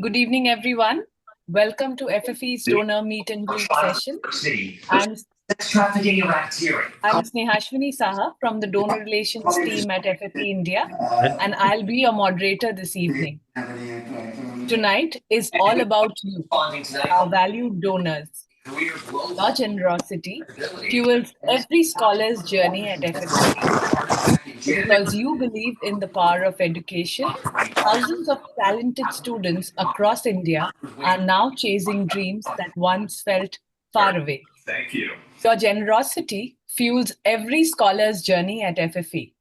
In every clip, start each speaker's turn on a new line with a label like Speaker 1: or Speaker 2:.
Speaker 1: Good evening, everyone. Welcome to FFE's donor meet and greet session. I'm Snehashwini Saha from the donor relations team at FFE India, and I'll be your moderator this evening. Tonight is all about you, our valued donors. Your generosity fuels every scholar's journey at FFE. Because you believe in the power of education, thousands of talented students across India are now chasing dreams that once felt far away.
Speaker 2: Thank you.
Speaker 1: Your generosity fuels every scholar's journey at FFE.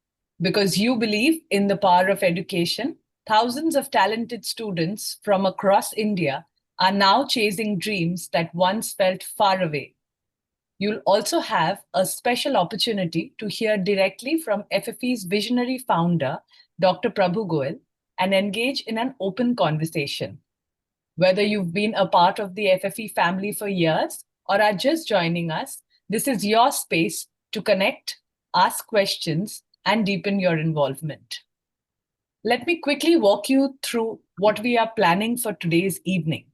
Speaker 1: Because you believe in the power of education, thousands of talented students from across India are now chasing dreams that once felt far away. You'll also have a special opportunity to hear directly from FFE's visionary founder, Dr. Prabhu Goel, and engage in an open conversation. Whether you've been a part of the FFE family for years or are just joining us, this is your space to connect, ask questions, and deepen your involvement. Let me quickly walk you through what we are planning for today's evening.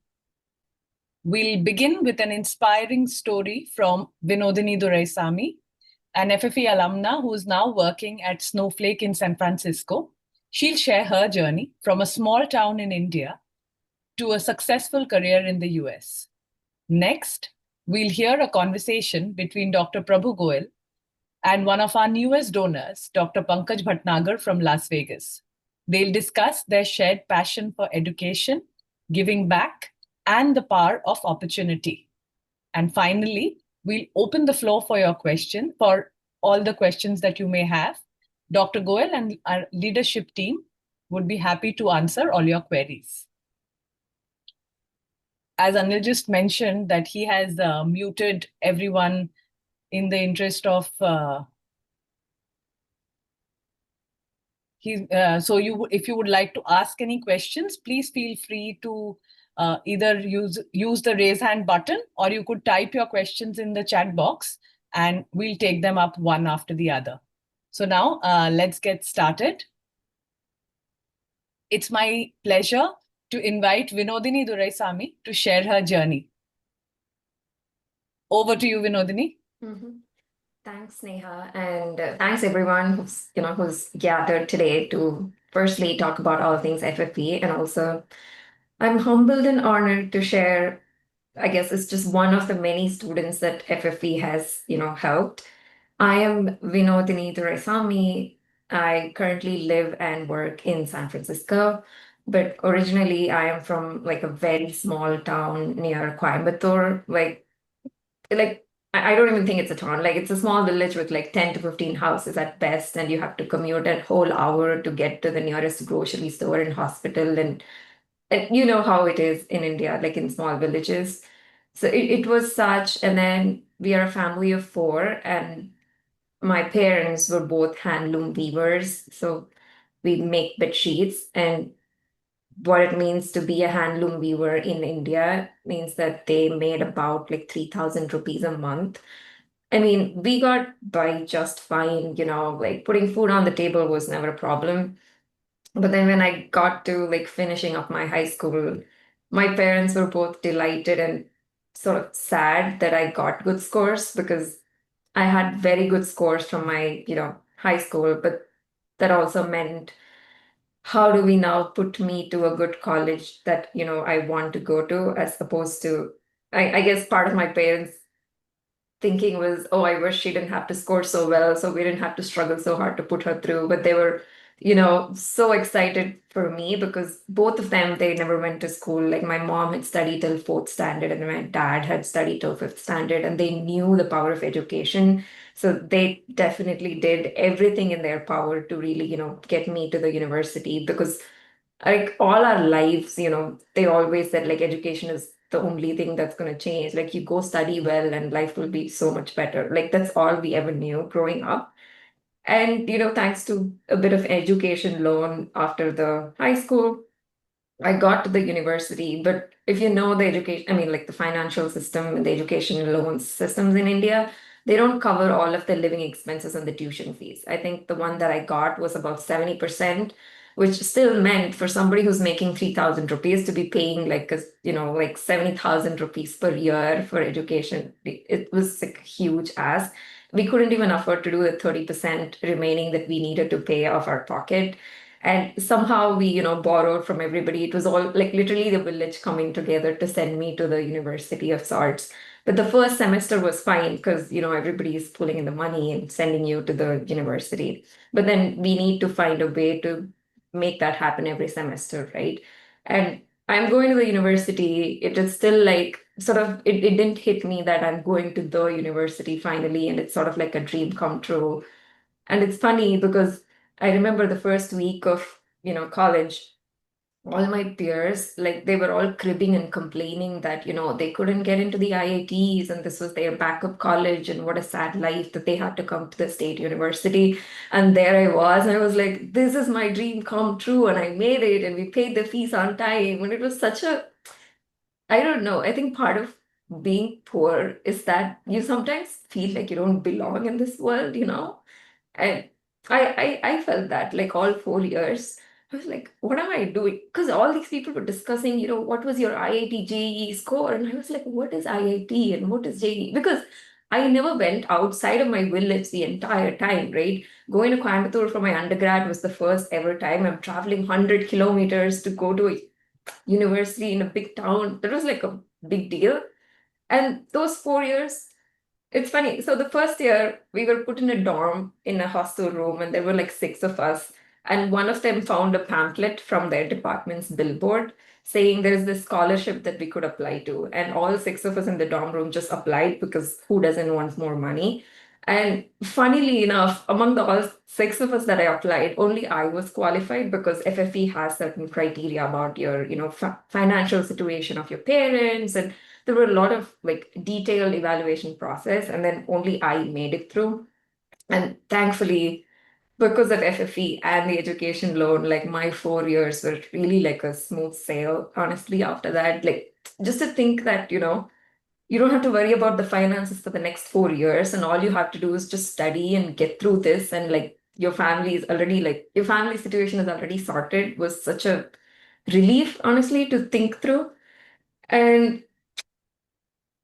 Speaker 1: We'll begin with an inspiring story from Vinodini Duraisamy, an FFE alumna who is now working at Snowflake in San Francisco. She'll share her journey from a small town in India to a successful career in the US. Next, we'll hear a conversation between Dr. Prabhu Goel and one of our newest donors, Dr. Pankaj Bhatnagar from Las Vegas. They'll discuss their shared passion for education, giving back, and the power of opportunity. And finally, we'll open the floor for your question, for all the questions that you may have. Dr. Goel and our leadership team would be happy to answer all your queries. As Anil just mentioned, that he has muted everyone in the interest of if you would like to ask any questions, please feel free to either use the raise hand button, or you could type your questions in the chat box and we'll take them up one after the other. So now let's get started. It's my pleasure to invite Vinodini Duraisamy to share her journey. Over to you, Vinodini.
Speaker 3: Thanks, Neha, and thanks everyone who's gathered today to firstly talk about all things FFE, and also I'm humbled and honored to share. I guess it's just one of the many students that FFE has helped. I am Vinodini Duraisamy. I currently live and work in San Francisco, but originally I am from like a very small town near Coimbatore, like I don't even think it's a town. Like it's a small village with like 10 to 15 houses at best, and you have to commute a whole hour to get to the nearest grocery store and hospital, and you know how it is in India, like in small villages. So it was such, and then we are a family of four, and my parents were both handloom weavers. So we make bed sheets, and what it means to be a handloom weaver in India means that they made about like 3,000 rupees a month. I mean, we got by just fine, like putting food on the table was never a problem. But then when I got to like finishing up my high school, my parents were both delighted and sort of sad that I got good scores, because I had very good scores from my, high school, but that also meant, how do we now put me to a good college that, I want to go to, as opposed to, I guess part of my parents thinking was, oh, I wish she didn't have to score so well, so we didn't have to struggle so hard to put her through. But they were, so excited for me, because both of them, they never went to school. Like my mom had studied till fourth standard, and my dad had studied till fifth standard, and they knew the power of education. So they definitely did everything in their power to really, get me to the university, because like all our lives, they always said like education is the only thing that's going to change. Like you go study well and life will be so much better. Like that's all we ever knew growing up. And, thanks to a bit of education loan after the high school, I got to the university. But if you know the education, I mean, like the financial system and the education loans systems in India, they don't cover all of the living expenses and the tuition fees. I think the one that I got was about 70%. which still meant for somebody who's making 3,000 rupees to be paying like a, like 70,000 rupees per year for education. It was like a huge ask. We couldn't even afford to do the 30% remaining that we needed to pay off our pocket. And somehow we, borrowed from everybody. It was all like literally the village coming together to send me to the University of Sorts. But the first semester was fine because, everybody is pulling in the money and sending you to the university. But then we need to find a way to make that happen every semester, right? And I'm going to the university. It is still like sort of, it didn't hit me that I'm going to the university finally. And it's sort of like a dream come true. And it's funny because I remember the first week of, college, all my peers, like they were all cribbing and complaining that, they couldn't get into the IITs and this was their backup college and what a sad life that they had to come to the state university. And there I was, and I was like, this is my dream come true. And I made it and we paid the fees on time. And it was such a, I don't know, I think part of being poor is that you sometimes feel like you don't belong in this world, And I felt that like all 4 years. I was like, what am I doing? Because all these people were discussing, what was your IIT JEE score? And I was like, what is IIT and what is JEE? Because I never went outside of my village the entire time, right? Going to Coimbatore for my undergrad was the first ever time I'm traveling 100 kilometers to go to a university in a big town. That was like a big deal. And those 4 years, it's funny. So the first year, we were put in a dorm in a hostel room, and there were like six of us. And one of them found a pamphlet from their department's billboard saying there's this scholarship that we could apply to. And all six of us in the dorm room just applied because who doesn't want more money? And funnily enough, among the all six of us that I applied, only I was qualified because FFE has certain criteria about your, financial situation of your parents, and there were a lot of like detailed evaluation process, and then only I made it through. And thankfully, because of FFE and the education loan, like my 4 years were really like a smooth sail, honestly, after that. Like just to think that, you don't have to worry about the finances for the next 4 years, and all you have to do is just study and get through this, and like your family is already like your family situation is already sorted was such a relief, honestly, to think through. And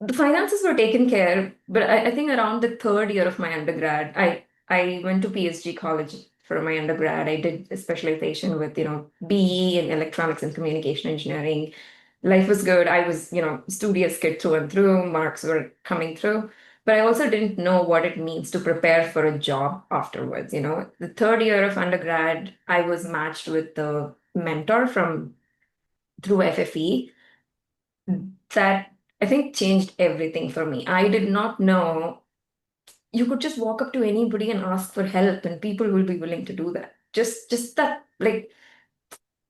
Speaker 3: the finances were taken care, but I think around the third year of my undergrad, I went to PSG college for my undergrad. I did a specialization with, BE in electronics and communication engineering. Life was good. I was, studious kid through and through. Marks were coming through. But I also didn't know what it means to prepare for a job afterwards. The third year of undergrad, I was matched with the mentor from through FFE that I think changed everything for me. I did not know you could just walk up to anybody and ask for help, and people will be willing to do that. Just that, like,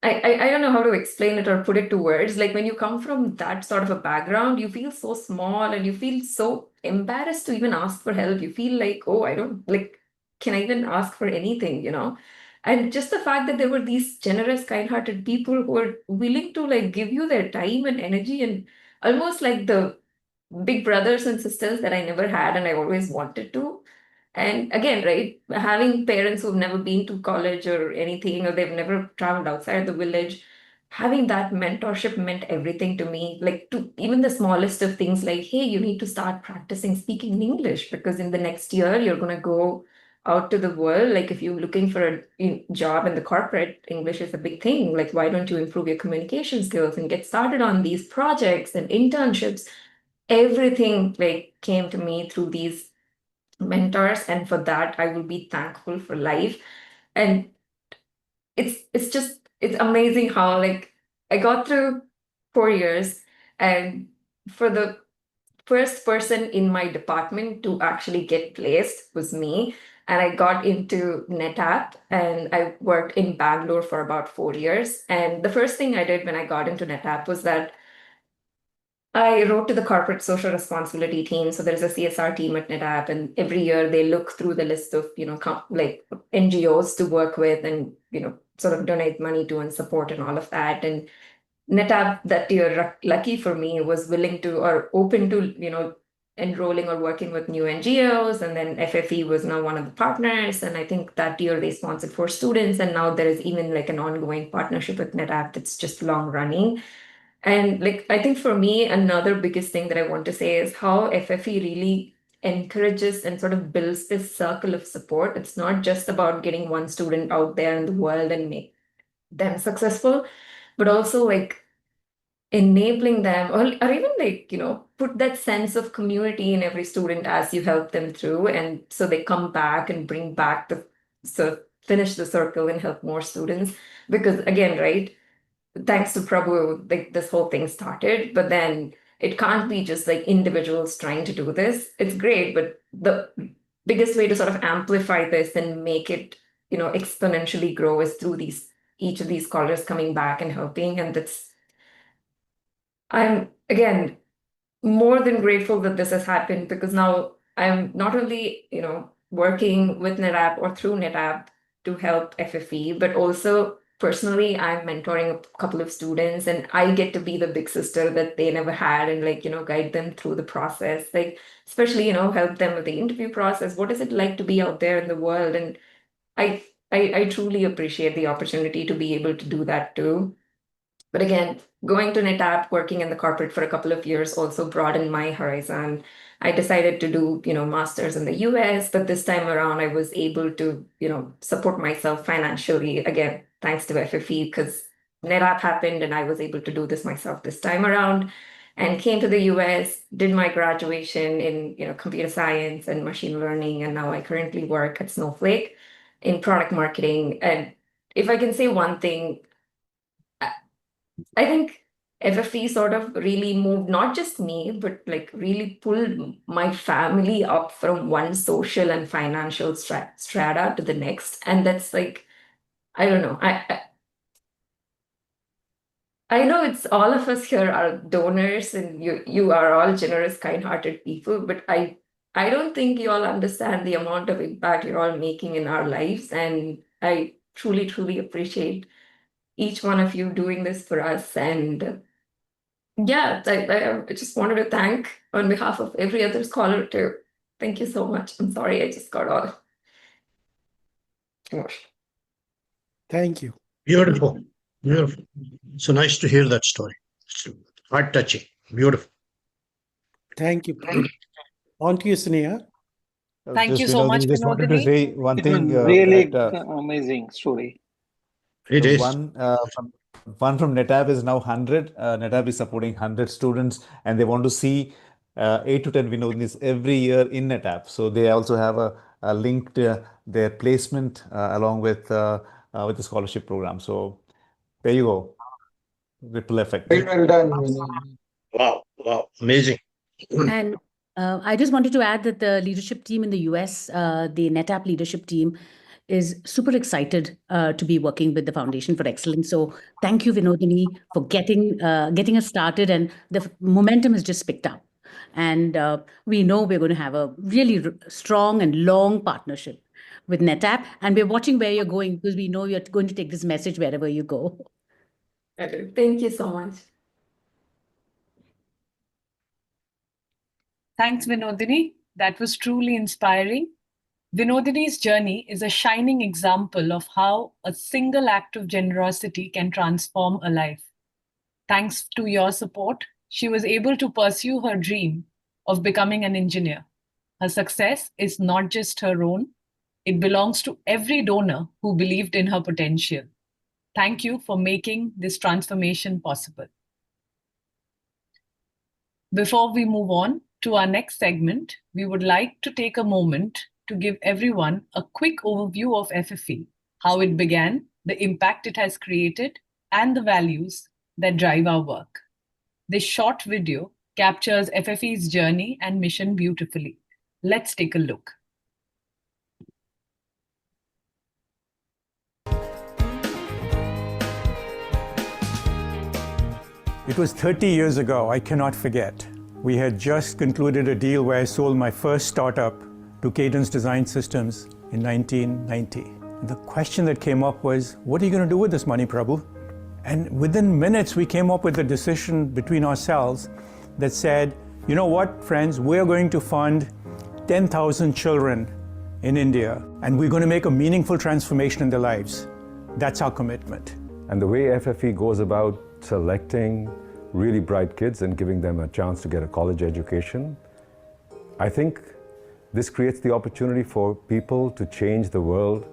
Speaker 3: I don't know how to explain it or put it to words. Like when you come from that sort of a background, you feel so small and you feel so embarrassed to even ask for help. You feel like, oh, I don't like, can I even ask for anything? And just the fact that there were these generous, kind-hearted people who were willing to like give you their time and energy and almost like the big brothers and sisters that I never had and I always wanted to. And again, right, having parents who've never been to college or anything, or they've never traveled outside the village, having that mentorship meant everything to me. Like to even the smallest of things, like, hey, you need to start practicing speaking in English because in the next year you're going to go out to the world. Like if you're looking for a job in the corporate, English is a big thing. Like, why don't you improve your communication skills and get started on these projects and internships? Everything like came to me through these mentors, and for that I will be thankful for life. And it's amazing how like I got through 4 years, and for the first person in my department to actually get placed was me. And I got into NetApp and I worked in Bangalore for about 4 years. And the first thing I did when I got into NetApp was that I wrote to the corporate social responsibility team. So there's a CSR team at NetApp, and every year they look through the list of, like NGOs to work with and, sort of donate money to and support and all of that. And NetApp that year, lucky for me, was willing to or open to, enrolling or working with new NGOs, and then FFE was now one of the partners. And I think that year they sponsored 4 students, and now there is even like an ongoing partnership with NetApp that's just long running. And like I think for me, another biggest thing that I want to say is how FFE really encourages and sort of builds this circle of support. It's not just about getting one student out there in the world and make them successful, but also like enabling them, or even like, put that sense of community in every student as you help them through. And so they come back and bring back so finish the circle and help more students. Because again, right, thanks to Prabhu, like this whole thing started, but then it can't be just like individuals trying to do this. It's great, but the biggest way to sort of amplify this and make it, exponentially grow is through each of these scholars coming back and helping. And I'm again more than grateful that this has happened, because now I'm not only, working with NetApp or through NetApp to help FFE, but also personally, I'm mentoring a couple of students, and I get to be the big sister that they never had, and like, guide them through the process, like especially, help them with the interview process. What is it like to be out there in the world? And I truly appreciate the opportunity to be able to do that too. But again, going to NetApp, working in the corporate for a couple of years also broadened my horizon. I decided to do, masters in the US, but this time around I was able to, support myself financially again, thanks to FFE, because NetApp happened and I was able to do this myself this time around, and came to the US, did my graduation in, computer science and machine learning, and now I currently work at Snowflake in product marketing. And if I can say one thing, I think FFE sort of really moved not just me, but like really pulled my family up from one social and financial strata to the next. And that's like, I don't know. I know it's all of us here are donors, and you are all generous, kind-hearted people, but I don't think you all understand the amount of impact you're all making in our lives. And I truly, truly appreciate each one of you doing this for us. And yeah, I just wanted to thank on behalf of every other scholar too. Thank you so much. I'm sorry, I just got all emotional.
Speaker 2: Thank you.
Speaker 4: Beautiful. Beautiful. So nice to hear that story. Heart touching. Beautiful.
Speaker 2: Thank you. On to you, Sneha.
Speaker 1: Thank you so much,
Speaker 5: Just wanted to
Speaker 1: Vinodini.
Speaker 5: say one
Speaker 6: It
Speaker 5: thing.
Speaker 6: was really
Speaker 5: that,
Speaker 6: amazing story.
Speaker 4: It is.
Speaker 5: one from NetApp is now 100. NetApp is supporting 100 students, and they want to see 8 to 10 Vinodinis every year in NetApp. So they also have a link to their placement along with the scholarship program. So there you go. Ripple effect.
Speaker 7: Very well done.
Speaker 4: Wow. Wow. Amazing.
Speaker 8: And I just wanted to add that the leadership team in the US, the NetApp leadership team, is super excited to be working with the Foundation for Excellence. So thank you, Vinodini, for getting us started, and the momentum has just picked up. And we know we're going to have a really strong and long partnership with NetApp, and we're watching where you're going, because we know you're going to take this message wherever you go.
Speaker 3: Thank you so much.
Speaker 1: Thanks, Vinodini. That was truly inspiring. Vinodini's journey is a shining example of how a single act of generosity can transform a life. Thanks to your support, she was able to pursue her dream of becoming an engineer. Her success is not just her own, it belongs to every donor who believed in her potential. Thank you for making this transformation possible. Before we move on to our next segment, we would like to take a moment to give everyone a quick overview of FFE, how it began, the impact it has created, and the values that drive our work. This short video captures FFE's journey and mission beautifully. Let's take a look.
Speaker 9: It was 30 years ago, I cannot forget. We had just concluded a deal where I sold my first startup to Cadence Design Systems in 1990. The question that came up was, what are you going to do with this money, Prabhu? And within minutes, we came up with a decision between ourselves that said, you know what, friends, we're going to fund 10,000 children in India, and we're going to make a meaningful transformation in their lives. That's our commitment.
Speaker 6: And the way FFE goes about selecting really bright kids and giving them a chance to get a college education, I think this creates the opportunity for people to change the world,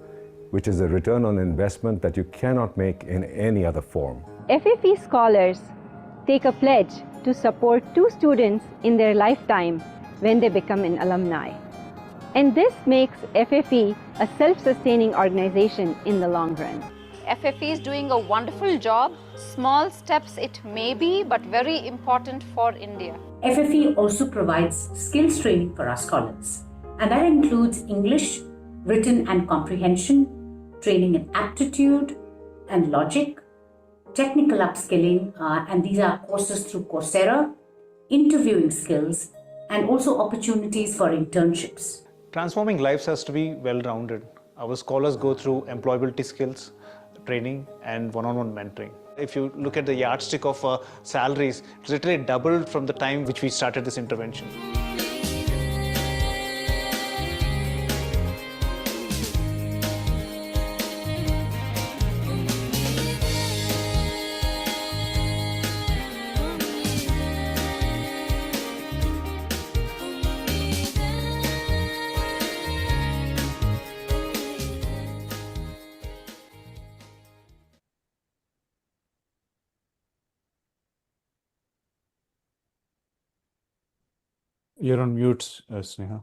Speaker 6: which is a return on investment that you cannot make in any other form.
Speaker 7: FFE scholars take a pledge to support 2 students in their lifetime when they become an alumni. And this makes FFE a self-sustaining organization in the long run.
Speaker 10: FFE is doing a wonderful job. Small steps it may be, but very important for India.
Speaker 8: FFE also provides skills training for our scholars, and that includes English, written and comprehension, training in aptitude and logic, technical upskilling, and these are courses through Coursera, interviewing skills, and also opportunities for internships.
Speaker 5: Transforming lives has to be well-rounded. Our scholars go through employability skills, training, and one-on-one mentoring. If you look at the yardstick of salaries, it's literally doubled from the time which we started this intervention. You're on mute, Sneha.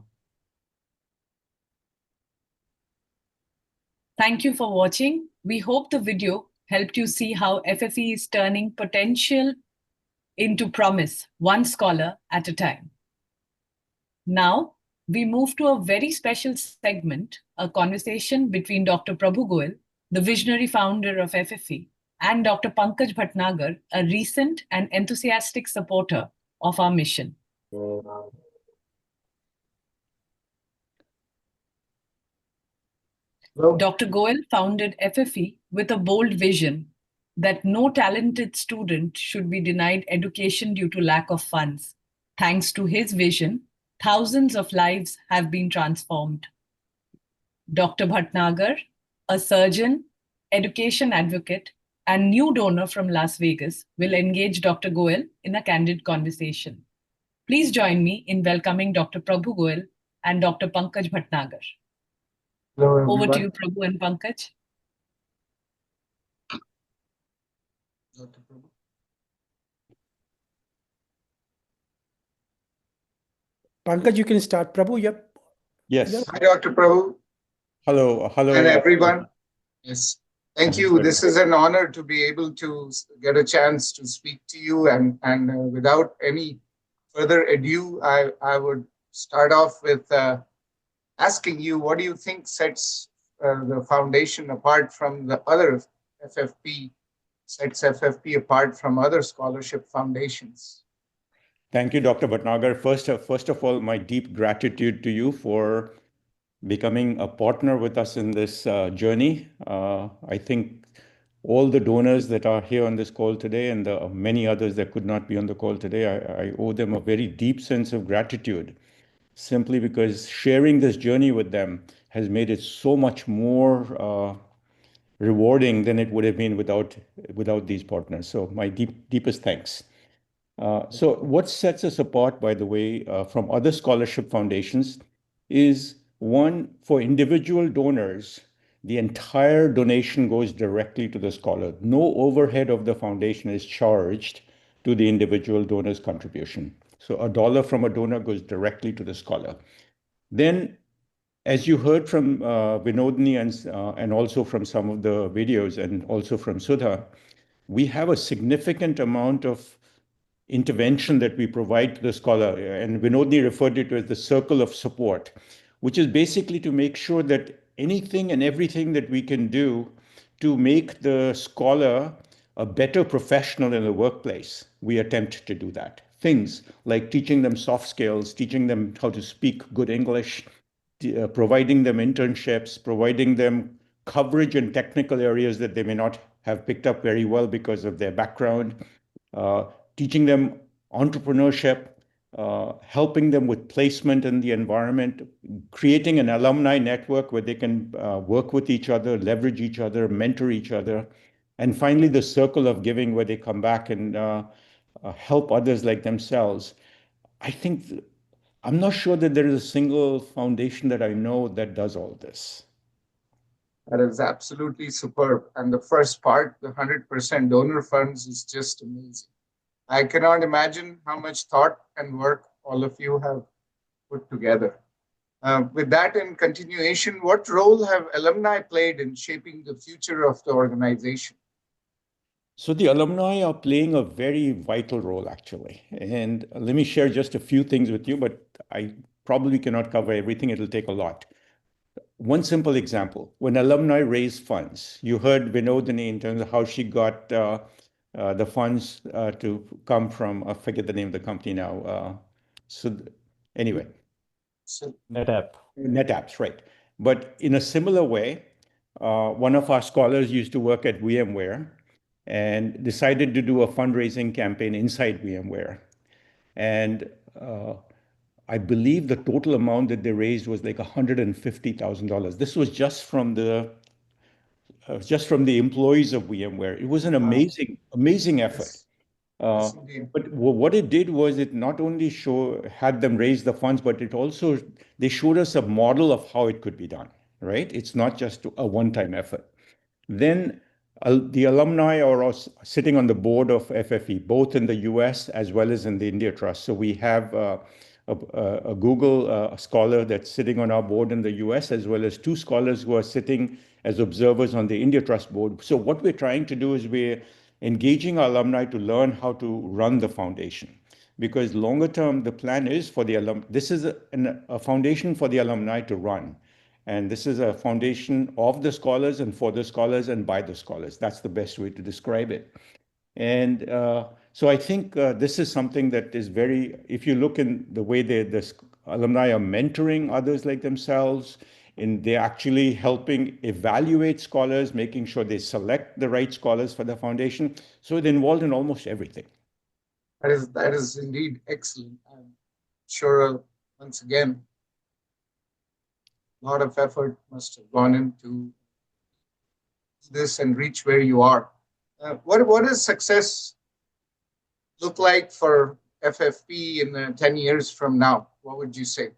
Speaker 1: Thank you for watching. We hope the video helped you see how FFE is turning potential into promise, one scholar at a time. Now, we move to a very special segment, a conversation between Dr. Prabhu Goel, the visionary founder of FFE, and Dr. Pankaj Bhatnagar, a recent and enthusiastic supporter of our mission. Dr. Goel founded FFE with a bold vision that no talented student should be denied education due to lack of funds. Thanks to his vision, thousands of lives have been transformed. Dr. Bhatnagar, a surgeon, education advocate, and new donor from Las Vegas, will engage Dr. Goel in a candid conversation. Please join me in welcoming Dr. Prabhu Goel and Dr. Pankaj Bhatnagar.
Speaker 11: Hello,
Speaker 1: Over to
Speaker 11: everyone.
Speaker 1: you, Prabhu and Pankaj.
Speaker 2: Pankaj, you can start. Prabhu, yep.
Speaker 11: Yes. Hi, Dr. Prabhu.
Speaker 12: Hello,
Speaker 11: And everyone. Yes. Thank you. This is an honor to be able to get a chance to speak to you. And without any further ado, I would start off with asking you, what do you think sets the foundation apart from the other FFP, sets FFP apart from other scholarship foundations?
Speaker 12: Thank you, Dr. Bhatnagar. First of all, my deep gratitude to you for becoming a partner with us in this journey. I think all the donors that are here on this call today and the many others that could not be on the call today, I owe them a very deep sense of gratitude, simply because sharing this journey with them has made it so much more rewarding than it would have been without these partners. So my deepest thanks. So what sets us apart, by the way, from other scholarship foundations is, one, for individual donors, the entire donation goes directly to the scholar. No overhead of the foundation is charged to the individual donor's contribution. So $1 from a donor goes directly to the scholar. Then, as you heard from Vinodini and also from some of the videos and also from Sudha, we have a significant amount of intervention that we provide to the scholar, and Vinodini referred it to as the circle of support, which is basically to make sure that anything and everything that we can do to make the scholar a better professional in the workplace, we attempt to do that. Things like teaching them soft skills, teaching them how to speak good English, providing them internships, providing them coverage in technical areas that they may not have picked up very well because of their background, teaching them entrepreneurship, helping them with placement in the environment, creating an alumni network where they can work with each other, leverage each other, mentor each other, and finally the circle of giving where they come back and help others like themselves. I think I'm not sure that there is a single foundation that I know that does all this.
Speaker 11: That is absolutely superb. And the first part, the 100% donor funds, is just amazing. I cannot imagine how much thought and work all of you have put together. With that in continuation, what role have alumni played in shaping the future of the organization?
Speaker 12: So the alumni are playing a very vital role, actually. And let me share just a few things with you, but I probably cannot cover everything. It'll take a lot. One simple example, when alumni raise funds, you heard Vinodini in terms of how she got the funds to come from, I forget the name of the company now. Anyway. NetApps, right. But in a similar way, one of our scholars used to work at VMware and decided to do a fundraising campaign inside VMware. And I believe the total amount that they raised was like $150,000. This was just from the employees of VMware. It was an amazing effort. But what it did was it not only had them raise the funds, but they showed us a model of how it could be done, right? It's not just a one-time effort. Then the alumni are sitting on the board of FFE, both in the US as well as in the India Trust. So we have a Google scholar that's sitting on our board in the US, as well as two scholars who are sitting as observers on the India Trust board. So what we're trying to do is we're engaging our alumni to learn how to run the foundation. Because longer term, the plan is for the alumni. This is a foundation for the alumni to run. And this is a foundation of the scholars and for the scholars and by the scholars. That's the best way to describe it. And so I think this is something that is if you look in the way the alumni are mentoring others like themselves, and they're actually helping evaluate scholars, making sure they select the right scholars for the foundation. So they're involved in almost everything.
Speaker 11: That is indeed excellent. I'm sure, once again, a lot of effort must have gone into this and reach where you are. What does success look like for FFP in 10 years from now? What would you say?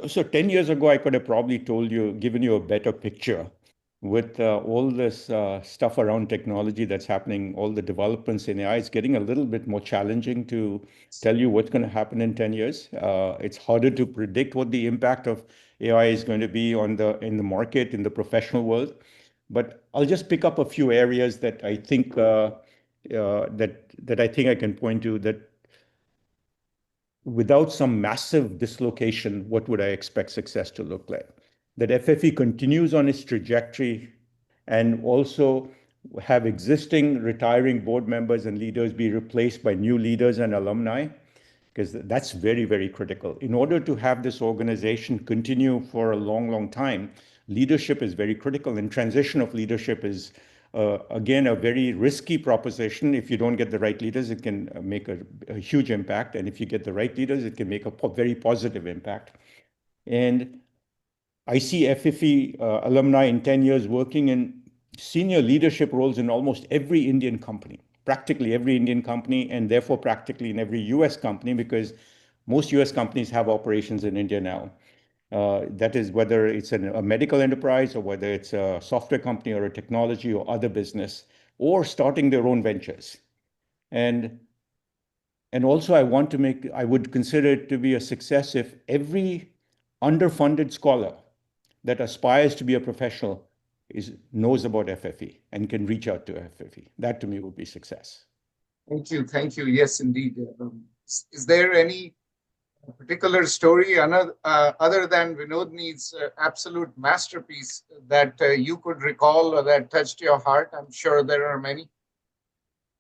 Speaker 12: So 10 years ago, I could have probably given you a better picture. With all this stuff around technology that's happening, all the developments in AI, it's getting a little bit more challenging to tell you what's going to happen in 10 years. It's harder to predict what the impact of AI is going to be in the market, in the professional world. But I'll just pick up a few areas that I think that I think I can point to that without some massive dislocation, what would I expect success to look like? That FFE continues on its trajectory and also have existing retiring board members and leaders be replaced by new leaders and alumni, because that's very, very critical. In order to have this organization continue for a long, long time, leadership is very critical, and transition of leadership is, again, a very risky proposition. If you don't get the right leaders, it can make a huge impact, and if you get the right leaders, it can make a very positive impact. And I see FFE alumni in 10 years working in senior leadership roles in almost every Indian company, practically every Indian company, and therefore practically in every US company, because most US companies have operations in India now. That is whether it's a medical enterprise or whether it's a software company or a technology or other business, or starting their own ventures. And also I would consider it to be a success if every underfunded scholar that aspires to be a professional knows about FFE and can reach out to FFE. That to me would be success.
Speaker 11: Thank you. Thank you. Yes, indeed. Is there any particular story other than Vinodini's absolute masterpiece that you could recall or that touched your heart? I'm sure there are many.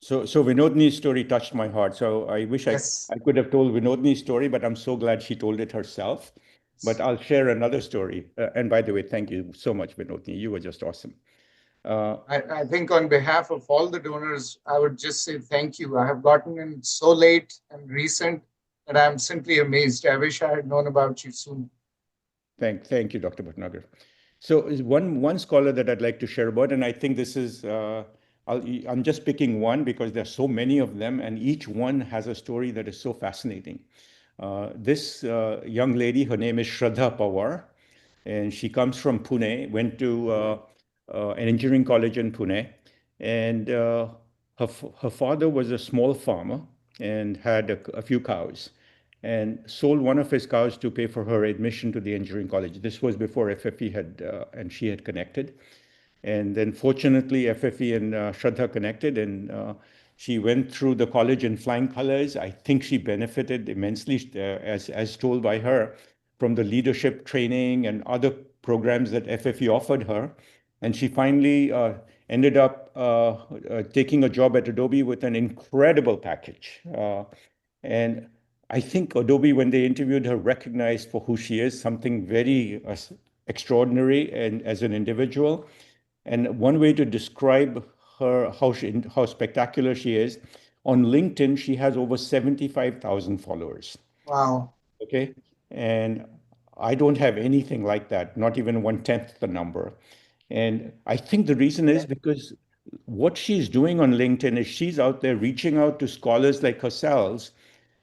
Speaker 12: So Vinodini's story touched my heart. So I wish I could have told Vinodini's story, but I'm so glad she told it herself. But I'll share another story. And by the way, thank you so much, Vinodini. You were just awesome.
Speaker 11: I think on behalf of all the donors, I would just say thank you. I have gotten in so late and recent that I'm simply amazed. I wish I had known about you soon.
Speaker 12: Thank you, Dr. Bhatnagar. So is one scholar that I'd like to share about, and I think this is, I'm just picking one because there are so many of them, and each one has a story that is so fascinating. This young lady, her name is Shraddha Pawar, and she comes from Pune, went to an engineering college in Pune, and her father was a small farmer and had a few cows, and sold one of his cows to pay for her admission to the engineering college. This was before FFE had and she had connected. And then fortunately, FFE and Shraddha connected, and she went through the college in flying colors. I think she benefited immensely, as told by her, from the leadership training and other programs that FFE offered her. And she finally ended up taking a job at Adobe with an incredible package. And I think Adobe, when they interviewed her, recognized for who she is, something very extraordinary and as an individual. And one way to describe her, how spectacular she is, on LinkedIn, she has over 75,000 followers.
Speaker 11: Wow.
Speaker 12: Okay. And I don't have anything like that, not even 1/10 the number. And I think the reason is because what she's doing on LinkedIn is she's out there reaching out to scholars like herself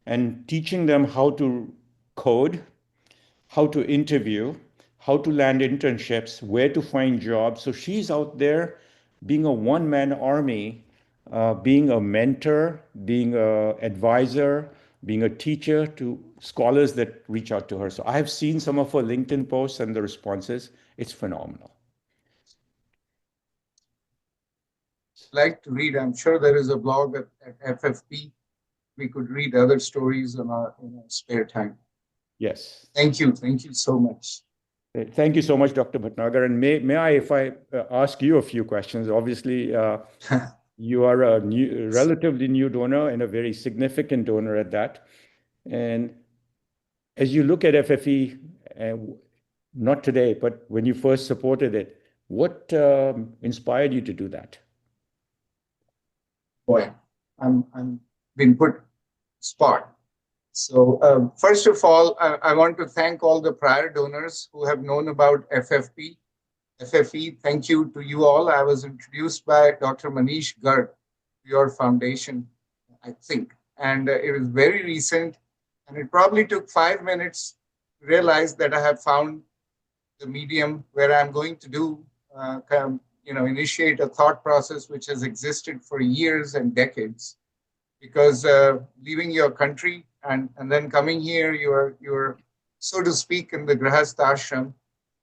Speaker 12: and teaching them how to code, how to interview, how to land internships, where to find jobs. So she's out there being a one-man army, being a mentor, being an advisor, being a teacher to scholars that reach out to her. So I've seen some of her LinkedIn posts and the responses. It's phenomenal.
Speaker 11: Like to read. I'm sure there is a blog at FFP. We could read other stories in our spare time.
Speaker 12: Yes.
Speaker 11: Thank you. Thank you so much.
Speaker 12: Thank you so much, Dr. Bhatnagar. And may I, if I ask you a few questions? Obviously, you are a relatively new donor and a very significant donor at that. And as you look at FFE, not today, but when you first supported it, what inspired you to do that?
Speaker 11: Boy, I'm been put spot. So first of all, I want to thank all the prior donors who have known about FFE. Thank you to you all. I was introduced by Dr. Manish Garg to your foundation, I think. And it was very recent. And it probably took 5 minutes to realize that I have found the medium where I'm going to do, initiate a thought process which has existed for years and decades. Because leaving your country and then coming here, you're so to speak in the Grahastha ashram,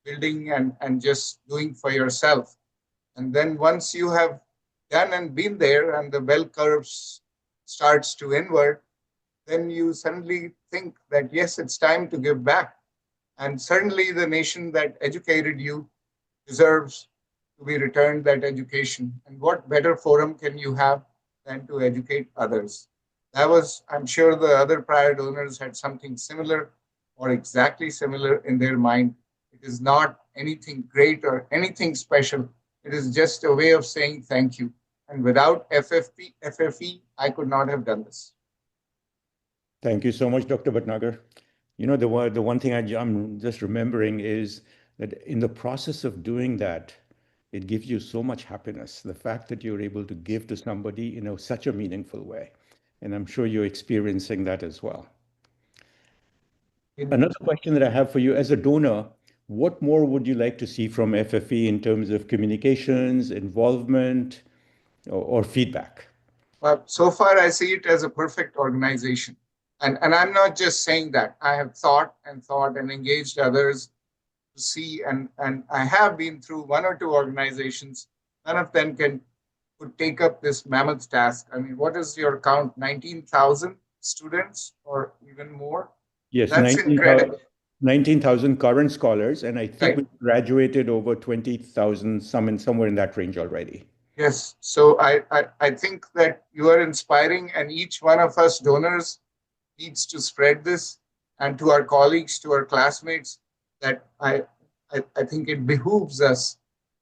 Speaker 11: building and just doing for yourself. And then once you have done and been there and the bell curves starts to inward, then you suddenly think that, yes, it's time to give back. And certainly the nation that educated you deserves to be returned that education. And what better forum can you have than to educate others? That was, I'm sure the other prior donors had something similar or exactly similar in their mind. It is not anything great or anything special. It is just a way of saying thank you. And without FFE, I could not have done this.
Speaker 12: Thank you so much, Dr. Bhatnagar. You know, the one thing I'm just remembering is that in the process of doing that, it gives you so much happiness. The fact that you're able to give to somebody in such a meaningful way. And I'm sure you're experiencing that as well. Another question that I have for you as a donor, what more would you like to see from FFE in terms of communications, involvement, or feedback?
Speaker 11: Well, so far I see it as a perfect organization. And I'm not just saying that. I have thought and engaged others to see, and I have been through one or two organizations. None of them could take up this mammoth task. I mean, what is your count? 19,000 students or even more?
Speaker 12: Yes,
Speaker 11: that's incredible.
Speaker 12: 19,000 current scholars, and I think
Speaker 11: Right.
Speaker 12: we graduated over 20,000, somewhere in that range already.
Speaker 11: Yes. So I think that you are inspiring, and each one of us donors needs to spread this, and to our colleagues, to our classmates, that I think it behooves us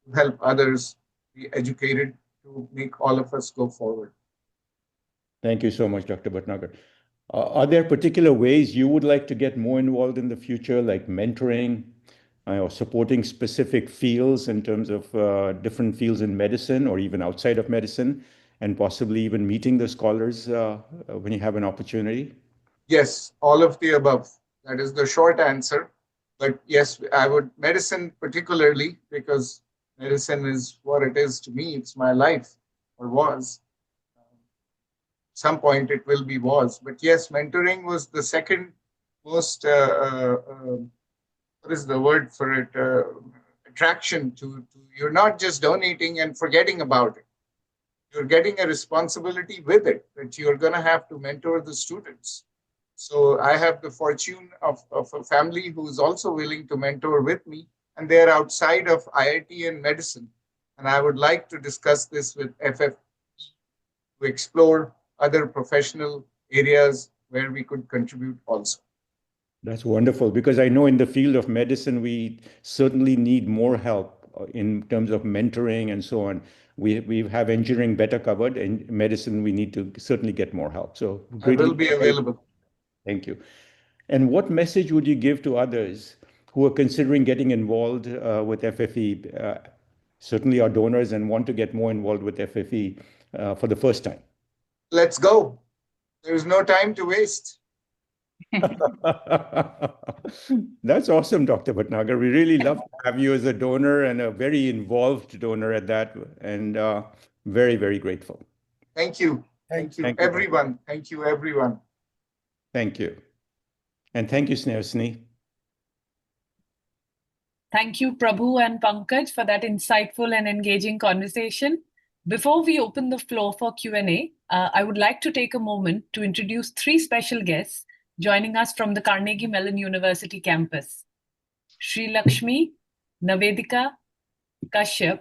Speaker 11: to help others be educated to make all of us go forward.
Speaker 12: Thank you so much, Dr. Bhatnagar. Are there particular ways you would like to get more involved in the future, like mentoring or supporting specific fields in terms of different fields in medicine or even outside of medicine, and possibly even meeting the scholars when you have an opportunity?
Speaker 11: Yes, all of the above. That is the short answer. But yes, I would, medicine particularly, because medicine is what it is to me. It's my life, or was. Some point it will be was. But yes, mentoring was the second most, what is the word for it? Attraction to, you're not just donating and forgetting about it. You're getting a responsibility with it, that you're going to have to mentor the students. So I have the fortune of a family who is also willing to mentor with me, and they're outside of IIT and medicine. And I would like to discuss this with FFE to explore other professional areas where we could contribute also.
Speaker 12: That's wonderful, because I know in the field of medicine, we certainly need more help in terms of mentoring and so on. We have engineering better covered, and medicine, we need to certainly get more help. So
Speaker 11: I will be available.
Speaker 12: Thank you. And what message would you give to others who are considering getting involved with FFE, certainly our donors, and want to get more involved with FFE for the first time?
Speaker 11: Let's go. There's no time to waste.
Speaker 12: That's awesome, Dr. Bhatnagar. We really love to have you as a donor, and a very involved donor at that, and very, very grateful.
Speaker 11: Thank you. Thank you, everyone. Thank you, everyone.
Speaker 12: Thank you. And thank you, Snehasini.
Speaker 1: Thank you, Prabhu and Pankaj, for that insightful and engaging conversation. Before we open the floor for Q&A, I would like to take a moment to introduce three special guests joining us from the Carnegie Mellon University campus. Sri Lakshmi, Navedika, Kashyap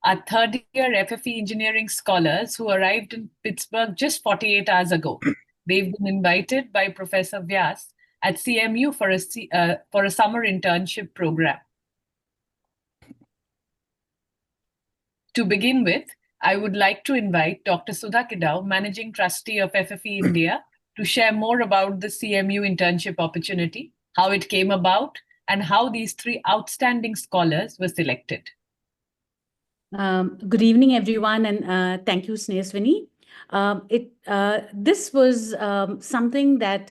Speaker 1: are third-year FFE engineering scholars who arrived in Pittsburgh just 48 hours ago. They've been invited by Professor Vyas at CMU for a summer internship program. To begin with, I would like to invite Dr. Sudha Kidau, Managing Trustee of FFE India, to share more about the CMU internship opportunity, how it came about, and how these three outstanding scholars were selected.
Speaker 8: Good evening, everyone, and thank you, Snehasini. This was something that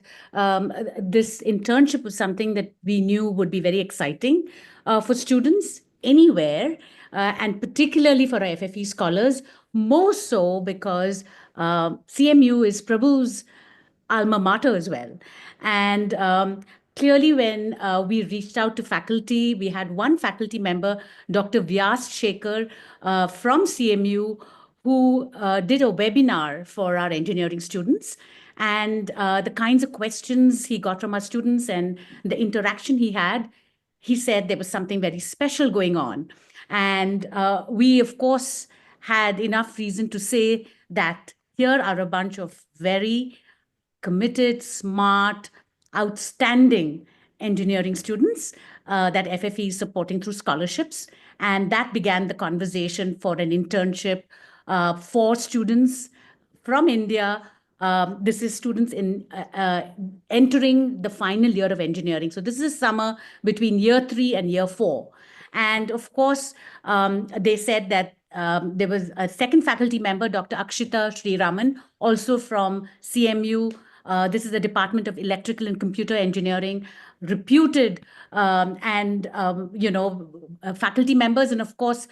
Speaker 8: this internship was something that we knew would be very exciting for students anywhere, and particularly for our FFE scholars, more so because CMU is Prabhu's alma mater as well. And clearly, when we reached out to faculty, we had one faculty member, Dr. Vyas Shekhar from CMU, who did a webinar for our engineering students. And the kinds of questions he got from our students and the interaction he had, he said there was something very special going on. And we, of course, had enough reason to say that here are a bunch of very committed, smart, outstanding engineering students that FFE is supporting through scholarships. And that began the conversation for an internship for students from India. This is students in entering the final year of engineering. So this is summer between year 3 and year 4. And of course, they said that there was a second faculty member, Dr. Akshita Sriraman, also from CMU. This is the Department of Electrical and Computer Engineering, reputed and faculty members, and of course,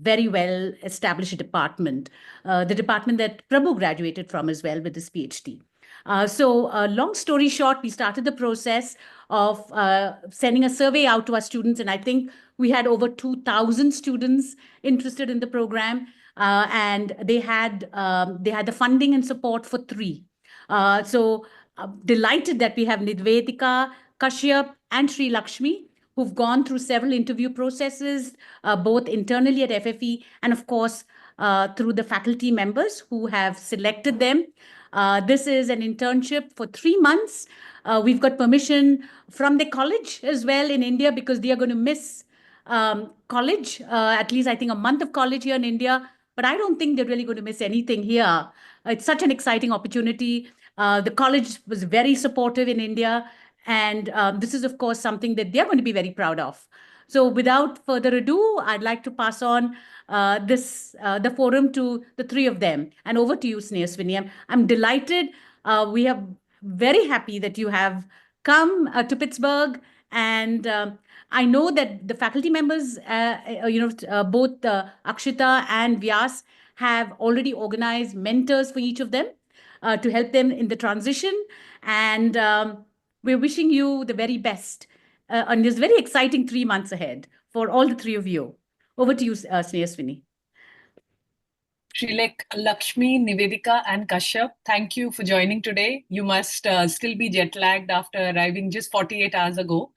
Speaker 8: very well established department, the department that Prabhu graduated from as well with his PhD. So long story short, we started the process of sending a survey out to our students, and I think we had over 2,000 students interested in the program, and they had the funding and support for 3. So delighted that we have Nidvedika, Kashyap, and Sri Lakshmi, who've gone through several interview processes, both internally at FFE and, of course, through the faculty members who have selected them. This is an internship for 3 months. We've got permission from the college as well in India, because they are going to miss college, at least I think a month of college here in India. But I don't think they're really going to miss anything here. It's such an exciting opportunity. The college was very supportive in India. And this is, of course, something that they're going to be very proud of. So without further ado, I'd like to pass on the forum to the three of them. And over to you, Snehaswini. I'm delighted. We are very happy that you have come to Pittsburgh. And I know that the faculty members, both Akshita and Vyas, have already organized mentors for each of them to help them in the transition. And we're wishing you the very best on this very exciting 3 months ahead for all the three of you. Over to you, Snehaswini.
Speaker 1: Srilek, Lakshmi, Nivedika, and Kashyap, thank you for joining today. You must still be jet lagged after arriving just 48 hours ago.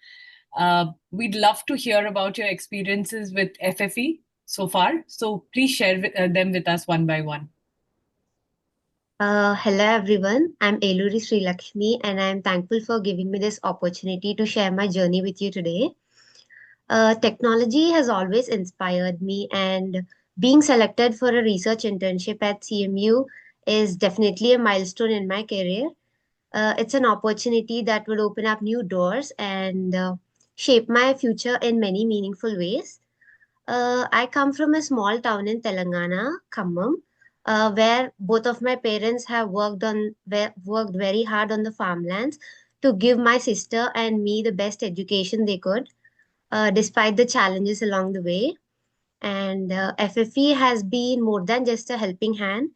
Speaker 1: We'd love to hear about your experiences with FFE so far. So please share them with us one by one.
Speaker 13: Hello everyone, I'm Eluri Sri Lakshmi and I'm thankful for giving me this opportunity to share my journey with you today. Technology has always inspired me, and being selected for a research internship at CMU is definitely a milestone in my career. It's an opportunity that will open up new doors and shape my future in many meaningful ways. I come from a small town in Telangana, Khammam, where both of my parents have worked very hard on the farmlands to give my sister and me the best education they could, despite the challenges along the way. And FFE has been more than just a helping hand.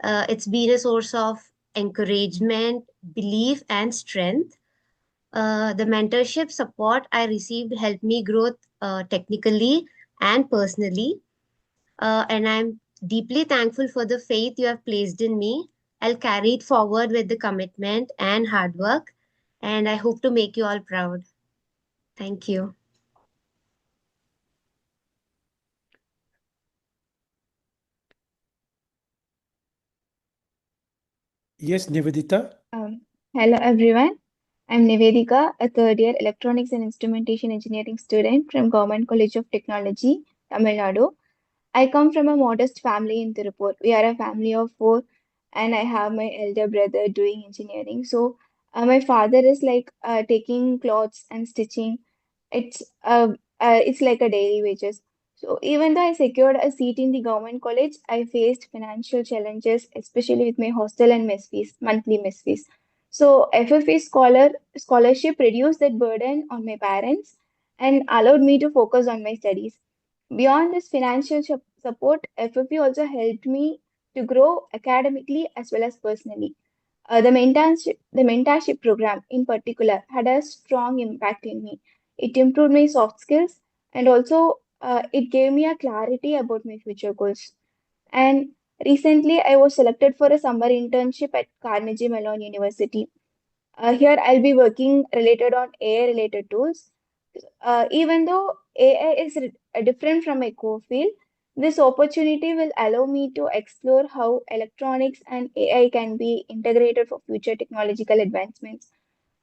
Speaker 13: It's been a source of encouragement, belief, and strength. The mentorship support I received helped me grow technically and personally. And I'm deeply thankful for the faith you have placed in me. I'll carry it forward with the commitment and hard work, and I hope to make you all proud. Thank you.
Speaker 2: Yes, Nivedita.
Speaker 14: Hello everyone. I'm Nivedika, a third year Electronics and Instrumentation Engineering student from Government College of Technology, Tamil Nadu. I come from a modest family in Tirupur. We are a family of four, and I have my elder brother doing engineering. So, my father is like taking clothes and stitching. It's it's like a daily wages. So, even though I secured a seat in the government college, I faced financial challenges, especially with my hostel and mess fees, monthly mess fees. So, FFA scholarship reduced that burden on my parents and allowed me to focus on my studies. Beyond this financial support, FFP also helped me to grow academically as well as personally. The mentorship program in particular had a strong impact in me. It improved my soft skills and also it gave me a clarity about my future goals. And recently, I was selected for a summer internship at Carnegie Mellon University. Here, I'll be working related on AI related tools. Even though AI is different from my core field, this opportunity will allow me to explore how electronics and AI can be integrated for future technological advancements.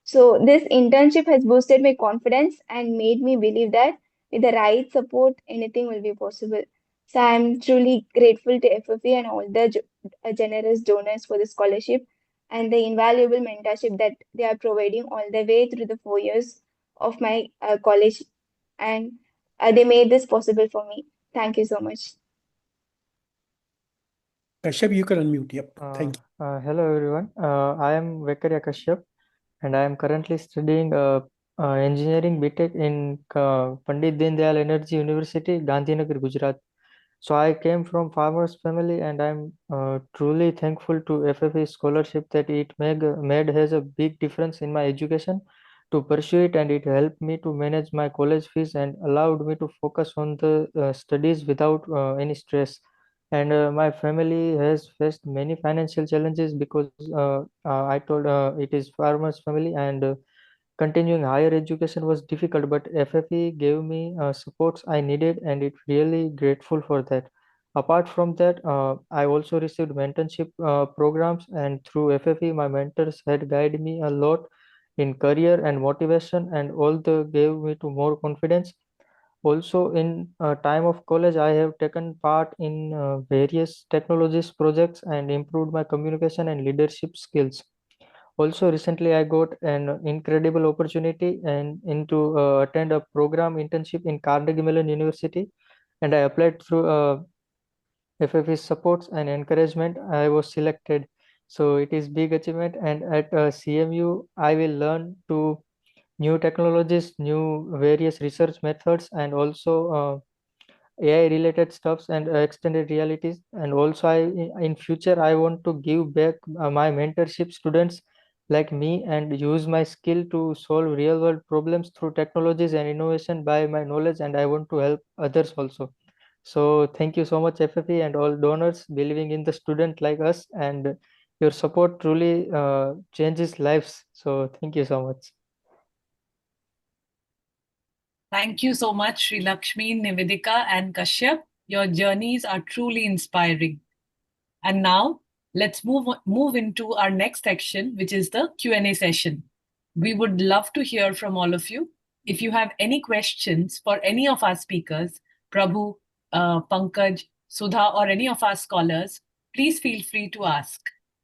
Speaker 14: So, this internship has boosted my confidence and made me believe that with the right support, anything will be possible. So, I'm truly grateful to FFE and all the generous donors for the scholarship and the invaluable mentorship that they are providing all the way through the 4 years of my college. And they made this possible for me. Thank you so much.
Speaker 2: Kashyap, you can unmute. Yep. Thank you.
Speaker 15: Hello everyone. I am Vekaria Kashyap and I am currently studying engineering BTech in Pandit Deen Dayal Energy University, Gandhinagar, Gujarat. So I came from farmers family and I'm truly thankful to FFE scholarship that it made has a big difference in my education to pursue it, and it helped me to manage my college fees and allowed me to focus on the studies without any stress. And my family has faced many financial challenges because I told it is farmers family, and continuing higher education was difficult, but FFE gave me supports I needed, and it really grateful for that. Apart from that, I also received mentorship programs, and through FFE, my mentors had guided me a lot in career and motivation, and all the gave me to more confidence. Also, in time of college, I have taken part in various technologies projects and improved my communication and leadership skills. Also, recently I got an incredible opportunity and into attend a program internship in Carnegie Mellon University, and I applied through FFE supports and encouragement. I was selected, so it is big achievement. And at CMU, I will learn to new technologies, new various research methods, and also AI related stuffs and extended realities. And also, in future I want to give back my mentorship students like me and use my skill to solve real world problems through technologies and innovation by my knowledge. And I want to help others also. So thank you so much, FFE and all donors believing in the student like us, and your support truly changes lives. So thank you so much.
Speaker 1: Thank you so much, Sri Lakshmi, Nivedika, and Kashyap. Your journeys are truly inspiring. And now let's move into our next section, which is the Q&A session. We would love to hear from all of you. If you have any questions for any of our speakers, Prabhu, Pankaj, Sudha, or any of our scholars, please feel free to ask.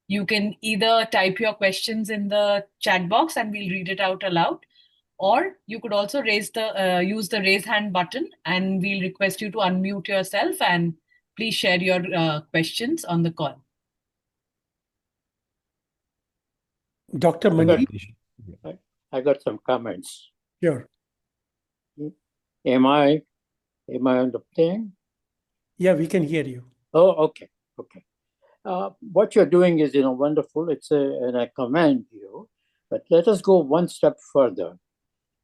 Speaker 1: You can either type your questions in the chat box and we'll read it out aloud, or you could also use the raise hand button and we'll request you to unmute yourself and please share your questions on the call.
Speaker 2: Dr. Mani?
Speaker 16: I got some comments.
Speaker 2: Sure.
Speaker 16: Am I on the thing?
Speaker 2: Yeah, we can hear you.
Speaker 16: Oh, okay. What you're doing is, wonderful. And I commend you. But let us go one step further.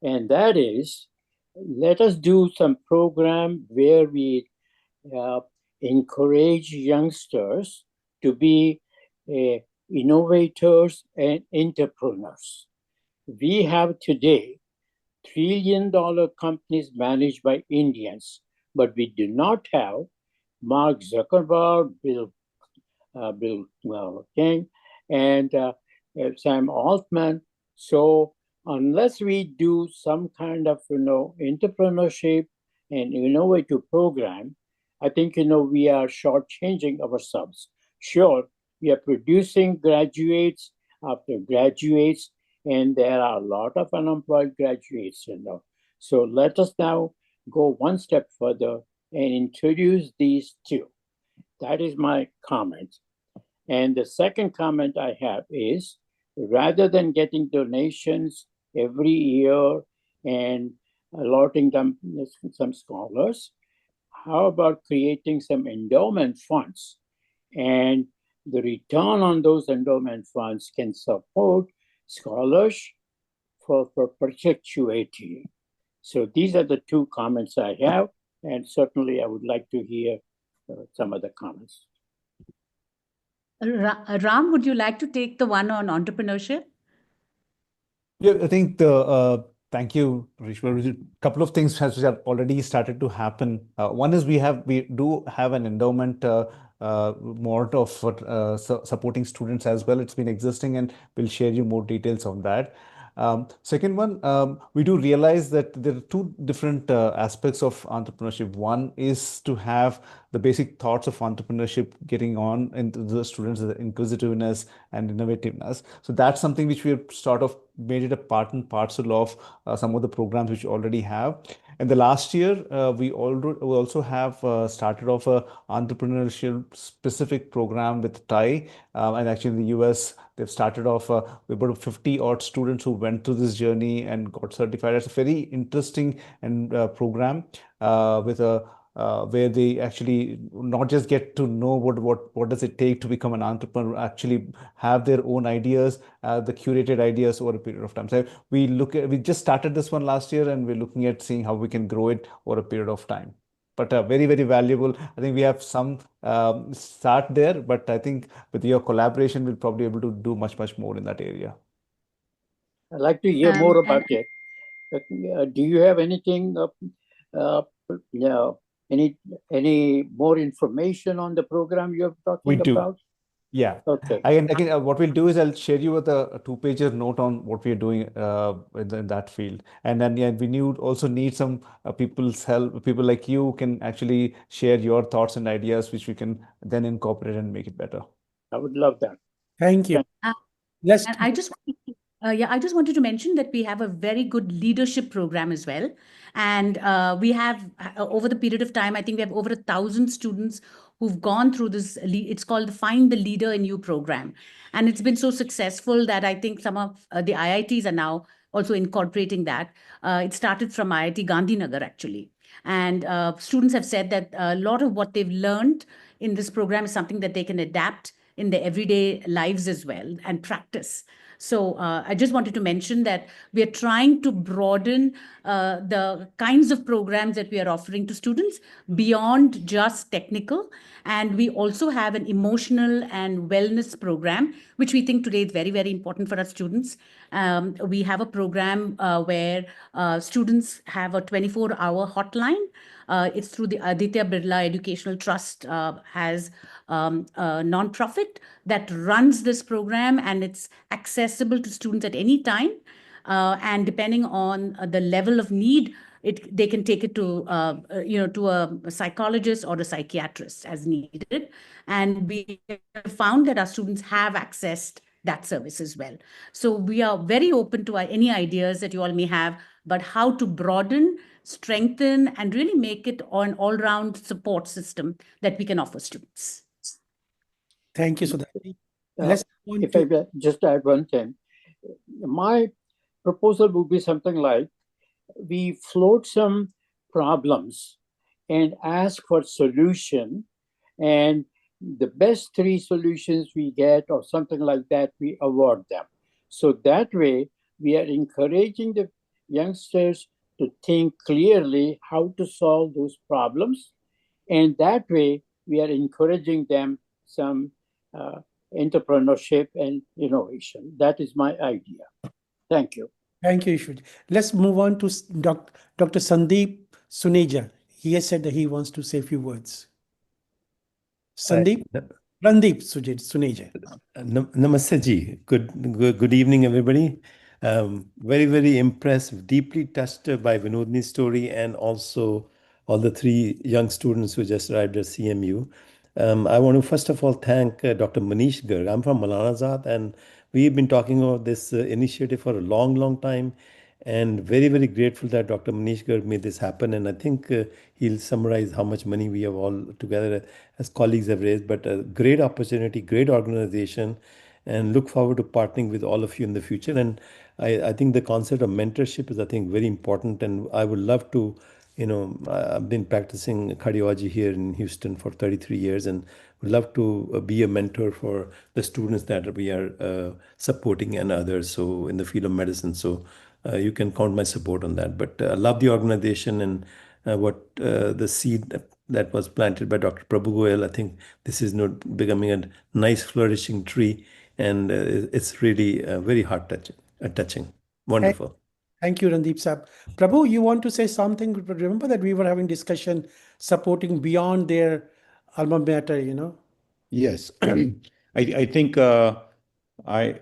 Speaker 16: And that is, let us do some program where we encourage youngsters to be innovators and entrepreneurs. We have today trillion-dollar companies managed by Indians, but we do not have Mark Zuckerberg, Bill King, and Sam Altman. So unless we do some kind of entrepreneurship and innovative program, I think we are shortchanging ourselves. Sure, we are producing graduates after graduates, and there are a lot of unemployed graduates. So let us now go one step further and introduce these two. That is my comment. And the second comment I have is, rather than getting donations every year and allotting them some scholars, how about creating some endowment funds? And the return on those endowment funds can support scholars for perpetuity. So these are the two comments I have, and certainly I would like to hear some of the comments.
Speaker 8: Ram, would you like to take the one on entrepreneurship?
Speaker 5: Yeah, I think thank you, Rishma. A couple of things have already started to happen. One is we do have an endowment more of supporting students as well. It's been existing, and we'll share you more details on that. Second one, we do realize that there are two different aspects of entrepreneurship. One is to have the basic thoughts of entrepreneurship getting on into the students, the inquisitiveness and innovativeness. So that's something which we have sort of made it a part and parcel of some of the programs which we already have. And the last year, we also have started off a entrepreneurship specific program with TIE, and actually in the US, they've started off about 50 odd students who went through this journey and got certified. It's a very interesting and program with a where they actually not just get to know what does it take to become an entrepreneur, actually have their own ideas, the curated ideas over a period of time. So we just started this one last year, and we're looking at seeing how we can grow it over a period of time. But very, very valuable. I think we have some start there, but I think with your collaboration, we'll probably be able to do much, much more in that area.
Speaker 16: I'd like to hear more about it. Do you have anything, any more information on the program you're talking about?
Speaker 5: Yeah.
Speaker 16: Okay.
Speaker 5: Again, what we'll do is I'll share you with a two-pager note on what we're doing in that field. And then we also need some people's help. People like you can actually share your thoughts and ideas, which we can then incorporate and make it better.
Speaker 16: I would love that.
Speaker 2: Thank you. Let's
Speaker 8: And I just I just wanted to mention that we have a very good leadership program as well. And we have, over the period of time, I think we have over 1,000 students who've gone through this. It's called the Find the Leader in You program. And it's been so successful that I think some of the IITs are now also incorporating that. It started from IIT Gandhinagar, actually. And students have said that a lot of what they've learned in this program is something that they can adapt in their everyday lives as well and practice. So I just wanted to mention that we are trying to broaden the kinds of programs that we are offering to students beyond just technical. And we also have an emotional and wellness program, which we think today is very, very important for our students. We have a program where students have a 24-hour hotline. It's through the Aditya Birla Educational Trust, has a nonprofit that runs this program, and it's accessible to students at any time. And depending on the level of need, they can take it to to a psychologist or a psychiatrist as needed. And we have found that our students have accessed that service as well. So we are very open to any ideas that you all may have, but how to broaden, strengthen, and really make it an all-round support system that we can offer students.
Speaker 2: Thank you, Sudhir. Let's
Speaker 16: if I just add one thing, my proposal would be something like we float some problems and ask for solution, and the best 3 solutions we get or something like that, we award them. So that way we are encouraging the youngsters to think clearly how to solve those problems, and that way we are encouraging them some entrepreneurship and innovation. That is my idea. Thank you.
Speaker 2: Thank you, Ishwar. Let's move on to Dr. Sandeep Suneja. He has said that he wants to say a few words. Sandeep? Randeep Suneja.
Speaker 17: Namaste ji. Good evening, everybody. Very, very impressed, deeply touched by Vinodni's story and also all the 3 young students who just arrived at CMU. I want to first of all thank Dr. Manish Garg. I'm from Malanazad, and we've been talking about this initiative for a long, long time, and very, very grateful that Dr. Manish Garg made this happen. And I think he'll summarize how much money we have all together as colleagues have raised. But a great opportunity, great organization, and look forward to partnering with all of you in the future. And I think the concept of mentorship is, I think, very important. And I would love to, I've been practicing cardiology here in Houston for 33 years and would love to be a mentor for the students that we are supporting and others. So in the field of medicine. So you can count my support on that. But I love the organization and what the seed that was planted by Dr. Prabhu Goel. I think this is becoming a nice flourishing tree, and it's really very touching. Wonderful.
Speaker 2: Thank you, Randeep Saab. Prabhu, you want to say something? Remember that we were having discussion supporting beyond their alma mater,
Speaker 12: Yes. I think I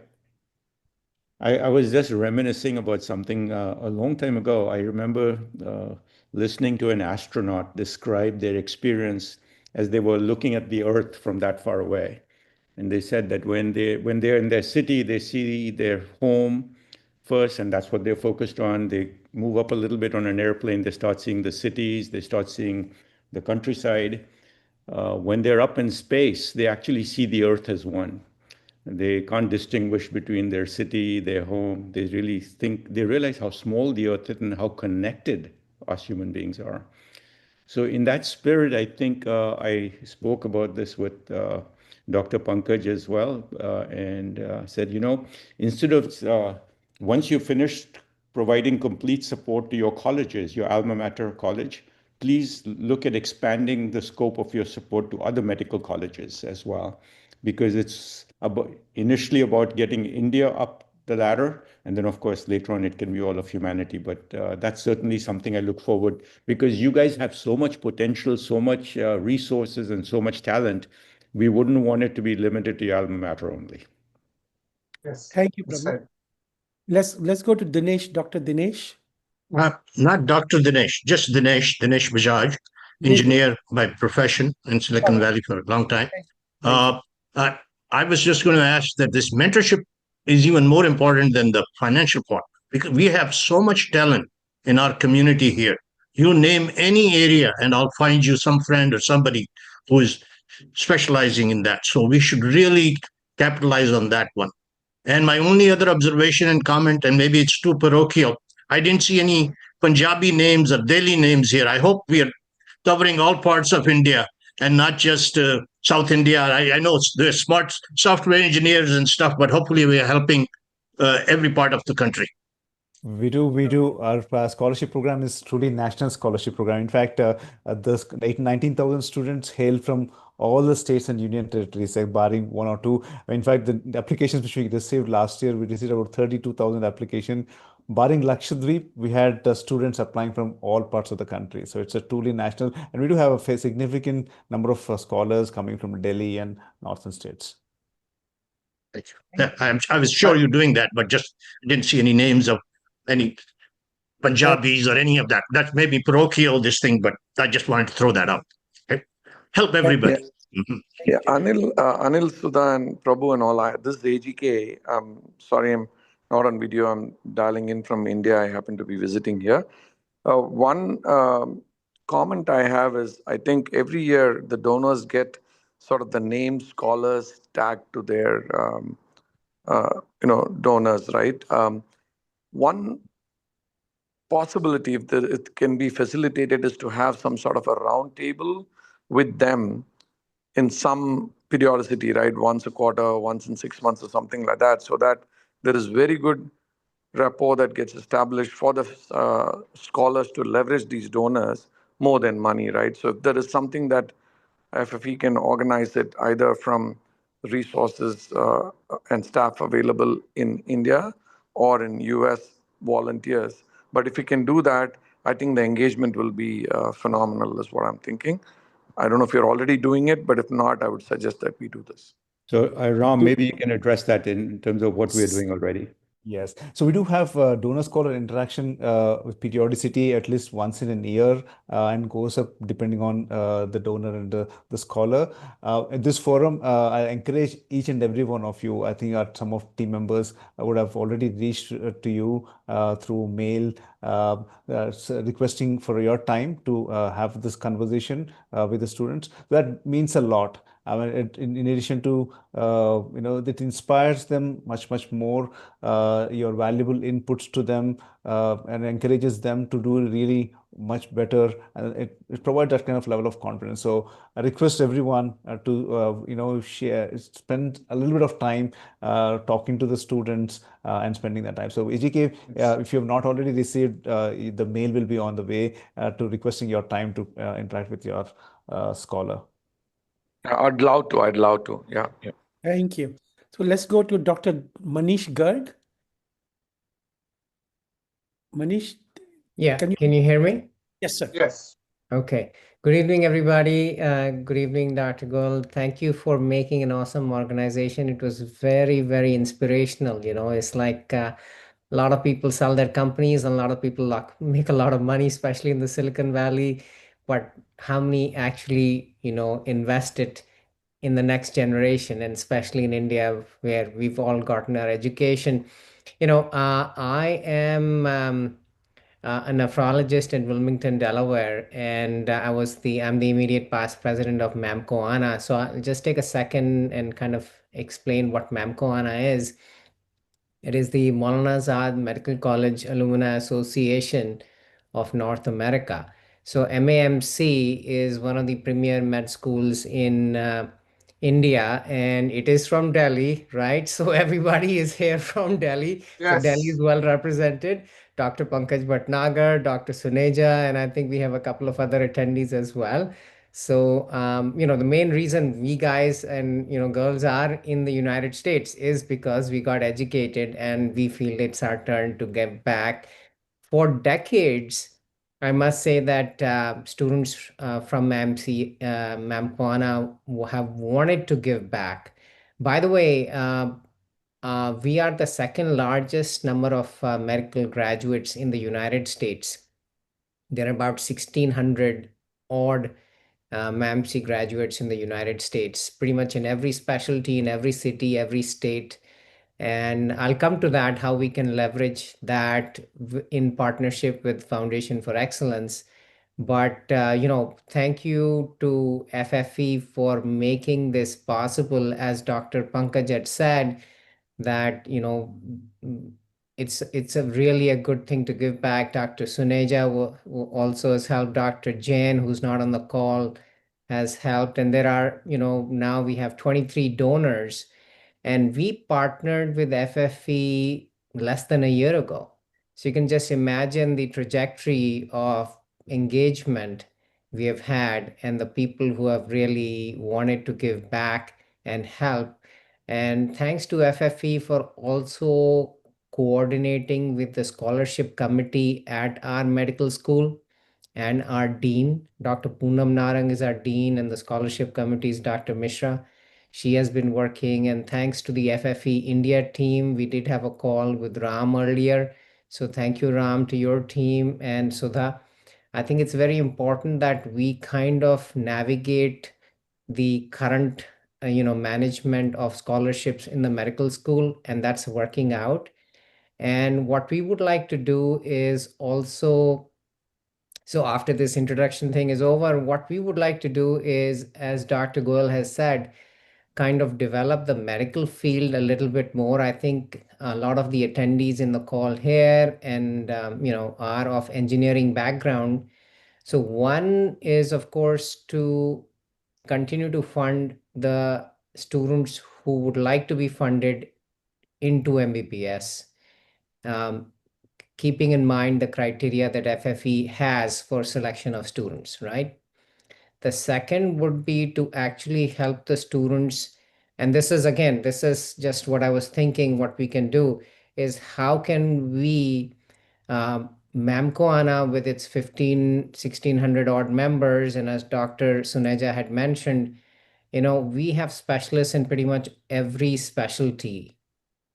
Speaker 12: was just reminiscing about something a long time ago. I remember listening to an astronaut describe their experience as they were looking at the Earth from that far away. And they said that when they're in their city, they see their home first, and that's what they're focused on. They move up a little bit on an airplane, they start seeing the cities, they start seeing the countryside. When they're up in space, they actually see the Earth as one. They can't distinguish between their city, their home. They realize how small the Earth is and how connected us human beings are. So in that spirit, I think I spoke about this with Dr. Pankaj as well, and said, instead of, once you've finished providing complete support to your colleges, your alma mater college, please look at expanding the scope of your support to other medical colleges as well, because it's initially about getting India up the ladder, and then of course later on it can be all of humanity. But that's certainly something I look forward, because you guys have so much potential, so much resources, and so much talent. We wouldn't want it to be limited to your alma mater only.
Speaker 2: Yes. Thank you, Prabhu. Let's go to Dinesh, Dr. Dinesh.
Speaker 4: Not Dr. Dinesh, just Dinesh Bajaj, engineer by profession in Silicon Valley for a long time. I was just going to ask that this mentorship is even more important than the financial part, because we have so much talent in our community here. You name any area, and I'll find you some friend or somebody who is specializing in that. So we should really capitalize on that one. And my only other observation and comment, and maybe it's too parochial, I didn't see any Punjabi names or Delhi names here. I hope we are covering all parts of India and not just South India. I know there's smart software engineers and stuff, but hopefully we are helping every part of the country.
Speaker 5: We do. Our scholarship program is truly national scholarship program. In fact, the 19,000 students hail from all the states and union territories, like barring one or two. In fact, the applications which we received last year, we received about 32,000 applications. Barring Lakshadweep, we had students applying from all parts of the country. So it's a truly national, and we do have a significant number of scholars coming from Delhi and northern states.
Speaker 4: Thank you. I was sure you're doing that, but just didn't see any names of any Punjabis or any of that. That may be parochial, this thing, but I just wanted to throw that out. Okay? Help everybody.
Speaker 18: Yeah,
Speaker 4: Mhm.
Speaker 18: yeah. Anil, Sudha, and Prabhu, and all. This is AGK. Sorry, I'm not on video. I'm dialing in from India. I happen to be visiting here. One comment I have is, I think every year the donors get sort of the name scholars tagged to their donors, right? One possibility, if it can be facilitated, is to have some sort of a round table with them in some periodicity, right? Once a quarter, once in 6 months, or something like that, so that there is very good rapport that gets established for the scholars to leverage these donors more than money, right? So if there is something that FFE can organize it either from resources and staff available in India or in US volunteers. But if we can do that, I think the engagement will be phenomenal, is what I'm thinking. I don't know if you're already doing it, but if not, I would suggest that we do this.
Speaker 12: So, Ram, maybe you can address that in terms of what we are doing already.
Speaker 5: Yes. So we do have donor scholar interaction with periodicity at least once in a year, and goes up depending on the donor and the scholar. At this forum, I encourage each and every one of you. I think some of team members would have already reached to you through mail, requesting for your time to have this conversation with the students. That means a lot. I mean, in addition to, that inspires them much more, your valuable inputs to them, and encourages them to do really much better. And it provides that kind of level of confidence. So I request everyone to, spend a little bit of time talking to the students and spending that time. So AGK, if you have not already received, the mail will be on the way to requesting your time to interact with your scholar.
Speaker 18: I'd love to. Yeah.
Speaker 2: Thank you. So let's go to Dr. Manish Garg. Manish?
Speaker 19: Yeah, can you hear me?
Speaker 2: Yes, sir.
Speaker 11: Yes.
Speaker 19: Okay. Good evening, everybody. Good evening, Dr. Goel. Thank you for making an awesome organization. It was very, very inspirational. It's like a lot of people sell their companies and a lot of people make a lot of money, especially in the Silicon Valley. But how many actually, invest it in the next generation, and especially in India, where we've all gotten our education. I am a nephrologist in Wilmington, Delaware, and I'm the immediate past president of MAMCOANA. So I'll just take a second and kind of explain what MAMCOANA is. It is the Maulana Azad Medical College Alumni Association of North America. So MAMC is one of the premier med schools in India, and it is from Delhi, right? So everybody is here from Delhi.
Speaker 11: Yes.
Speaker 19: So Delhi is well represented. Dr. Pankaj Bhatnagar, Dr. Suneja, and I think we have a couple of other attendees as well. So, the main reason we guys and, girls are in the United States is because we got educated and we feel it's our turn to give back. For decades, I must say that students from MAMCOANA have wanted to give back. By the way, we are the second largest number of medical graduates in the United States. There are about 1,600 odd MAMC graduates in the United States, pretty much in every specialty, in every city, every state. And I'll come to that, how we can leverage that in partnership with Foundation for Excellence. But, thank you to FFE for making this possible. As Dr. Pankaj had said, that, it's a really a good thing to give back. Dr. Suneja who also has helped. Dr. Jain, who's not on the call, has helped. And there are, now we have 23 donors, and we partnered with FFE less than a year ago. So you can just imagine the trajectory of engagement we have had and the people who have really wanted to give back and help. And thanks to FFE for also coordinating with the scholarship committee at our medical school, and our dean, Dr. Poonam Narang is our dean, and the scholarship committee is Dr. Mishra. She has been working, and thanks to the FFE India team, we did have a call with Ram earlier. So thank you, Ram, to your team and Sudha. I think it's very important that we kind of navigate the current management of scholarships in the medical school, and that's working out. And what we would like to do is also, so after this introduction thing is over, what we would like to do is, as Dr. Goel has said, kind of develop the medical field a little bit more. I think a lot of the attendees in the call here and are of engineering background. So one is, of course, to continue to fund the students who would like to be funded into MBBS, keeping in mind the criteria that FFE has for selection of students, right? The second would be to actually help the students. And this is just what I was thinking, what we can do is how can we, Mamcoana with its 1,600 odd members, and as Dr. Suneja had mentioned, we have specialists in pretty much every specialty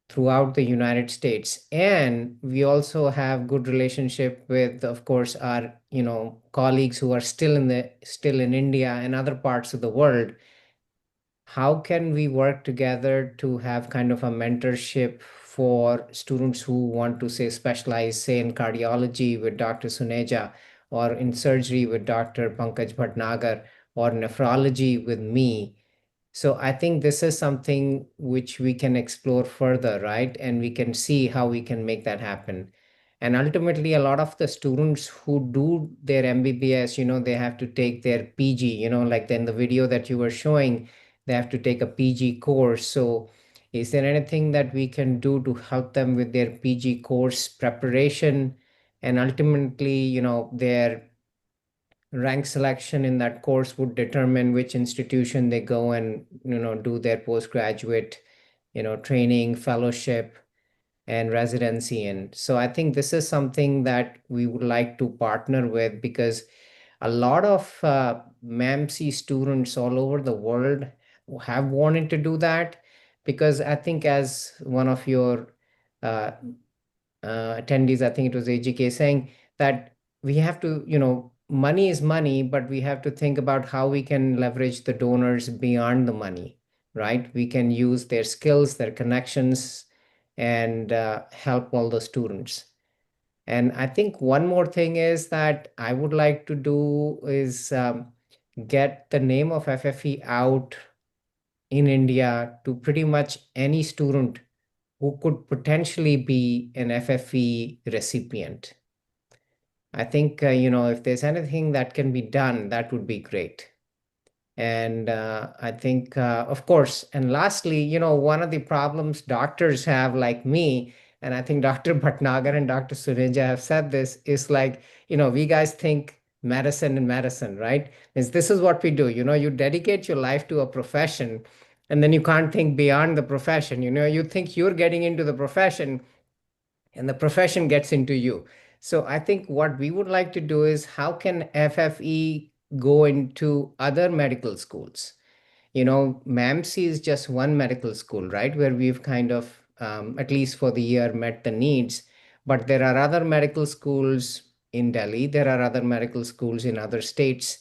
Speaker 19: throughout the United States. And we also have good relationship with, of course, our, colleagues who are still in India and other parts of the world. How can we work together to have kind of a mentorship for students who want to, say, specialize, say, in cardiology with Dr. Suneja, or in surgery with Dr. Pankaj Bhatnagar, or nephrology with me? So I think this is something which we can explore further, right? And we can see how we can make that happen. And ultimately, a lot of the students who do their MBBS, they have to take their PG, like in the video that you were showing, they have to take a PG course. So is there anything that we can do to help them with their PG course preparation, and ultimately, their rank selection in that course would determine which institution they go and do their postgraduate training, fellowship, and residency in. So I think this is something that we would like to partner with, because a lot of MAMC students all over the world have wanted to do that. Because I think, as one of your attendees, I think it was AGK, saying that we have to, money is money, but we have to think about how we can leverage the donors beyond the money, right? We can use their skills, their connections, and help all the students. And I think one more thing is that I would like to do is get the name of FFE out in India to pretty much any student who could potentially be an FFE recipient. I think, if there's anything that can be done, that would be great. And I think, of course, and lastly, one of the problems doctors have, like me, and I think Dr. Bhatnagar and Dr. Suneja have said this, is like, we guys think medicine and medicine, right? This is what we do. You dedicate your life to a profession, and then you can't think beyond the profession. You think you're getting into the profession, and the profession gets into you. So I think what we would like to do is, how can FFE go into other medical schools? MAMC is just one medical school, right? Where we've kind of, at least for the year, met the needs. But there are other medical schools in Delhi. There are other medical schools in other states,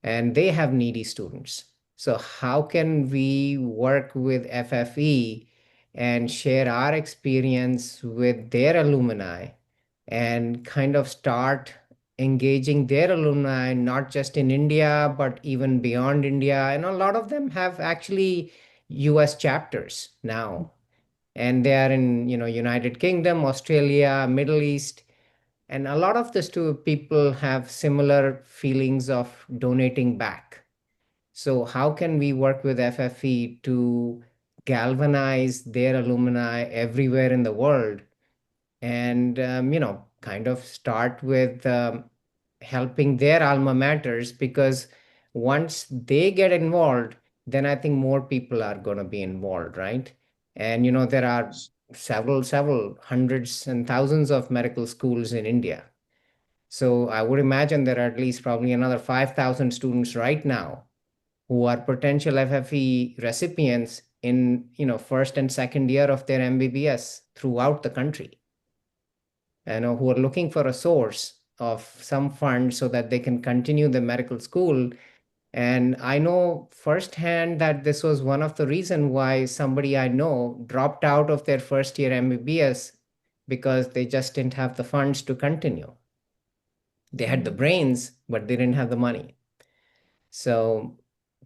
Speaker 19: and they have needy students. So how can we work with FFE and share our experience with their alumni and kind of start engaging their alumni, not just in India, but even beyond India. And a lot of them have actually US chapters now. And they are in, United Kingdom, Australia, Middle East. And a lot of these two people have similar feelings of donating back. So how can we work with FFE to galvanize their alumni everywhere in the world and, kind of start with helping their alma maters, because once they get involved, then I think more people are going to be involved, right? And, there are several hundreds and thousands of medical schools in India. So I would imagine there are at least probably another 5,000 students right now who are potential FFE recipients in, first and second year of their MBBS throughout the country, who are looking for a source of some fund so that they can continue the medical school. And I know firsthand that this was one of the reasons why somebody I know dropped out of their first year MBBS, because they just didn't have the funds to continue. They had the brains, but they didn't have the money. So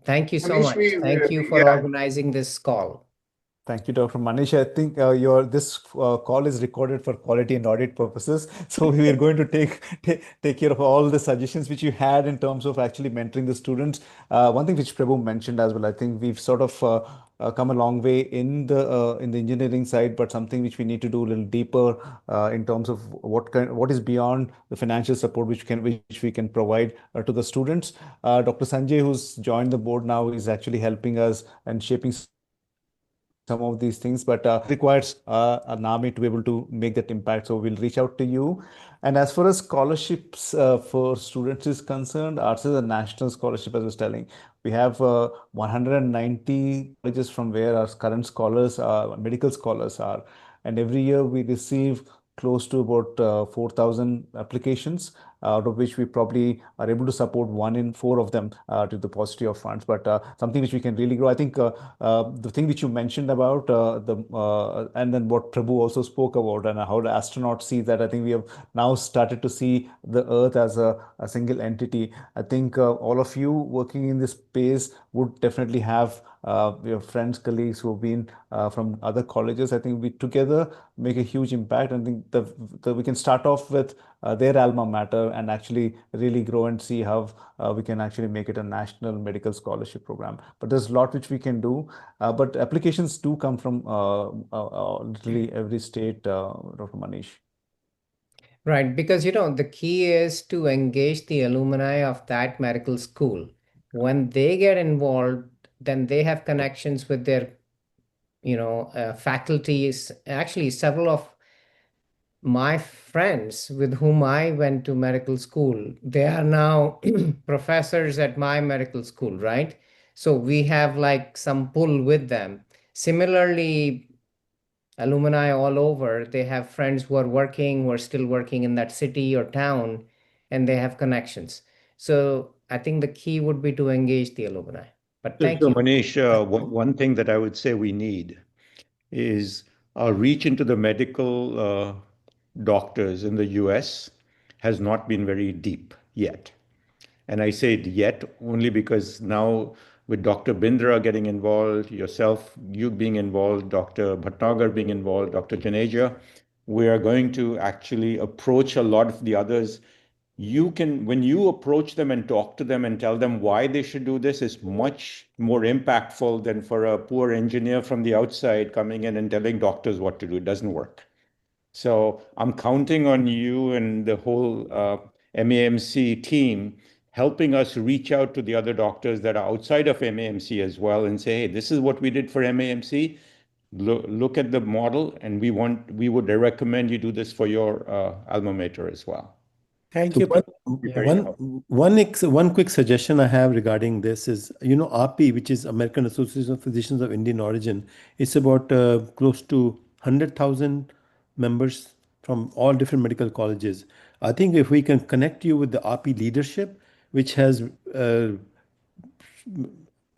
Speaker 19: thank you so
Speaker 11: Manish,
Speaker 19: much. Thank you for organizing this call.
Speaker 5: Thank you, Dr. Manish. I think this call is recorded for quality and audit purposes. So we are going to take care of all the suggestions which you had in terms of actually mentoring the students. One thing which Prabhu mentioned as well, I think we've sort of come a long way in the engineering side, but something which we need to do a little deeper in terms of what is beyond the financial support which we can provide to the students. Dr. Sanjay, who's joined the board now, is actually helping us and shaping some of these things, but requires an army to be able to make that impact. So we'll reach out to you. And as far as scholarships for students is concerned, ours is a national scholarship, as I was telling. We have 190 colleges from where our current scholars, medical scholars are. And every year we receive close to about 4,000 applications, out of which we probably are able to support 1 in 4 of them to the paucity of funds, but something which we can really grow. I think the thing which you mentioned about and then what Prabhu also spoke about and how the astronauts see that, I think we have now started to see the Earth as a single entity. I think all of you working in this space would definitely have your friends, colleagues who have been from other colleges. I think we together make a huge impact. I think we can start off with their alma mater and actually really grow and see how we can actually make it a national medical scholarship program. But there's a lot which we can do. But applications do come from literally every state, Dr. Manish.
Speaker 19: Right, because the key is to engage the alumni of that medical school. When they get involved, then they have connections with their, faculties. Actually, several of my friends with whom I went to medical school, they are now professors at my medical school, right? So we have like some pull with them. Similarly, alumni all over, they have friends who are still working in that city or town, and they have connections. So I think the key would be to engage the alumni. But thank you.
Speaker 12: Manish, one thing that I would say we need is our reach into the medical doctors in the US has not been very deep yet. And I say yet only because now with Dr. Bindra getting involved, yourself, you being involved, Dr. Bhatnagar being involved, Dr. Janeja, we are going to actually approach a lot of the others. When you approach them and talk to them and tell them why they should do this, is much more impactful than for a poor engineer from the outside coming in and telling doctors what to do. It doesn't work. So I'm counting on you and the whole MAMC team helping us reach out to the other doctors that are outside of MAMC as well and say, hey, this is what we did for MAMC. Look at the model, and we would recommend you do this for your alma mater as well.
Speaker 2: Thank you.
Speaker 17: One quick suggestion I have regarding this is, API, which is American Association of Physicians of Indian Origin, it's about close to 100,000 members from all different medical colleges. I think if we can connect you with the API leadership, which has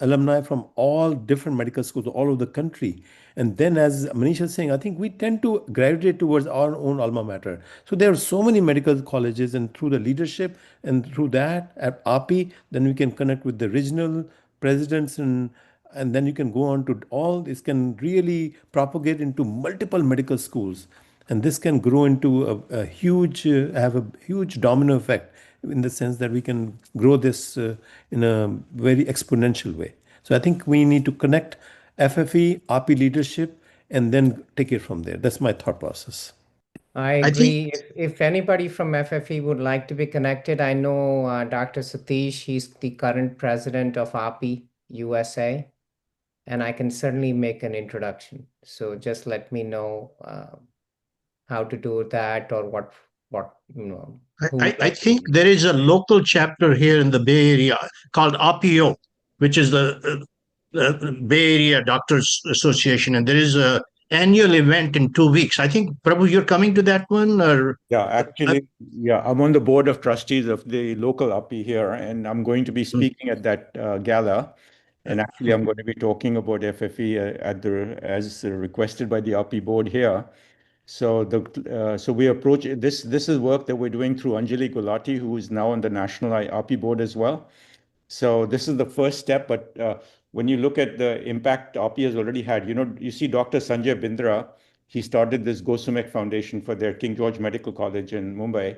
Speaker 17: alumni from all different medical schools all over the country. And then, as Manish is saying, I think we tend to gravitate towards our own alma mater. So there are so many medical colleges, and through the leadership and through that at API, then we can connect with the regional presidents, and then you can go on to all this can really propagate into multiple medical schools, and this can grow into a huge have a huge domino effect in the sense that we can grow this in a very exponential way. So I think we need to connect FFE, API leadership, and then take it from there. That's my thought process.
Speaker 19: I
Speaker 4: I think
Speaker 19: agree. If anybody from FFE would like to be connected, I know Dr. Satish, he's the current president of API USA, and I can certainly make an introduction. So just let me know how to do that or what who would
Speaker 4: I
Speaker 19: like
Speaker 4: think there is a local chapter here in the Bay Area called APIO, which is the Bay Area Doctors Association, and there is a annual event in 2 weeks. I think, Prabhu, you're coming to that one, or
Speaker 12: Yeah, actually, yeah, I'm on the board of trustees of the local API here, and I'm going to be speaking at that gala. And actually, I'm going to be talking about FFE as requested by the API board here. So so we approach this. This is work that we're doing through Anjali Gulati, who is now on the national API board as well. So this is the first step, but when you look at the impact API has already had, you see Dr. Sanjay Bindra, he started this Gosumek Foundation for their King George Medical College in Mumbai.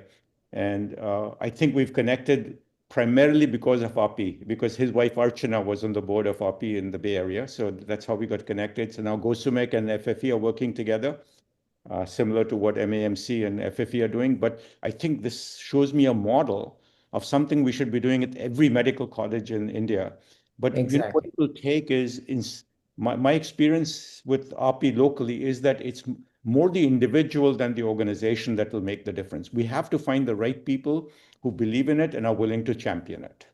Speaker 12: And I think we've connected primarily because of API, because his wife Archana was on the board of API in the Bay Area. So that's how we got connected. So now Gosumek and FFE are working together. Similar to what MAMC and FFE are doing. But I think this shows me a model of something we should be doing at every medical college in India. But what
Speaker 19: Exactly.
Speaker 12: it will take is my experience with API locally is that it's more the individual than the organization that will make the difference. We have to find the right people who believe in it and are willing to champion it.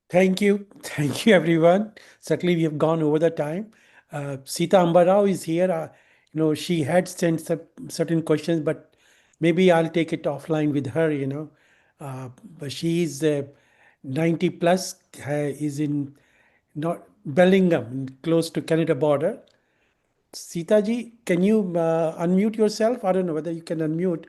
Speaker 2: Thank you. Thank you, everyone. Certainly, we have gone over the time. Sita Ambarao is here. She had sent certain questions, but maybe I'll take it offline with her, but she is 90 plus, is in not Bellingham, close to Canada border. Sita ji, can you unmute yourself? I don't know whether you can unmute.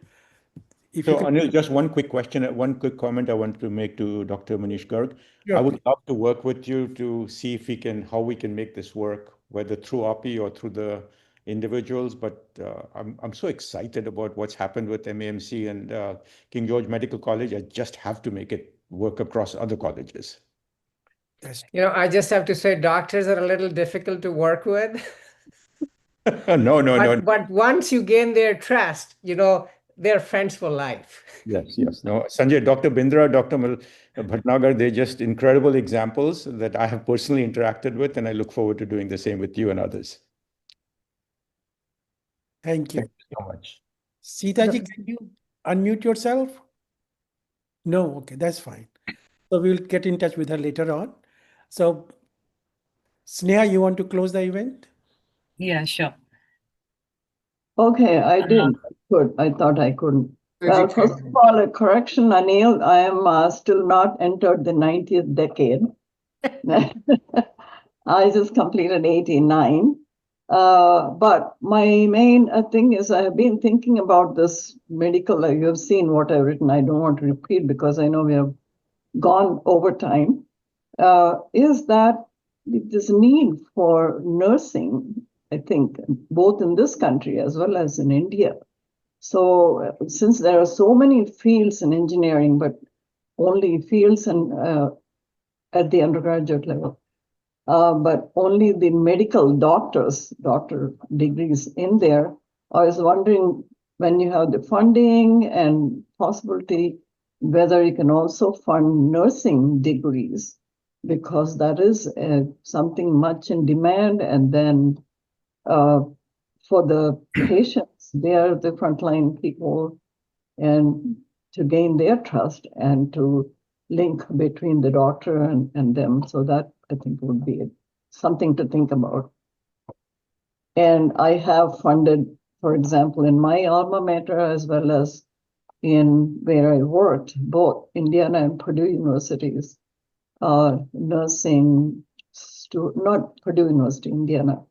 Speaker 2: If you
Speaker 12: So,
Speaker 2: can.
Speaker 12: Anil, just one quick question, one quick comment I want to make to Dr. Manish Garg.
Speaker 2: Yeah,
Speaker 12: I would love to work with you to see if how we can make this work, whether through API or through the individuals. But I'm so excited about what's happened with MAMC and King George Medical College. I just have to make it work across other colleges.
Speaker 19: I just have to say doctors are a little difficult to work with.
Speaker 12: No.
Speaker 19: But once you gain their trust, they're friends for life.
Speaker 12: Yes. No, Sanjay, Dr. Bindra, Dr. Bhatnagar, they're just incredible examples that I have personally interacted with, and I look forward to doing the same with you and others.
Speaker 2: Thank you.
Speaker 12: Thank you so much.
Speaker 2: Sita ji, can you unmute yourself? No, okay, that's fine. So we'll get in touch with her later on. So, Sneha, you want to close the event?
Speaker 1: Yeah, sure.
Speaker 20: Okay, I did. I thought I couldn't. Well, first of all, a correction, Anil, I am still not entered the 90th decade. I just completed 89. But my main thing is I have been thinking about this medical, you have seen what I've written. I don't want to repeat because I know we have gone over time. Is that this need for nursing, I think, both in this country as well as in India. So since there are so many fields in engineering, but only fields at the undergraduate level, but only the medical doctor degrees in there, I was wondering when you have the funding and possibility, whether you can also fund nursing degrees, because that is something much in demand. And then for the patients, they are the frontline people, and to gain their trust and to link between the doctor and them. So that I think would be something to think about. And I have funded, for example, in my alma mater as well as in where I worked, both Indiana and Purdue universities, nursing, not Purdue University, Indiana,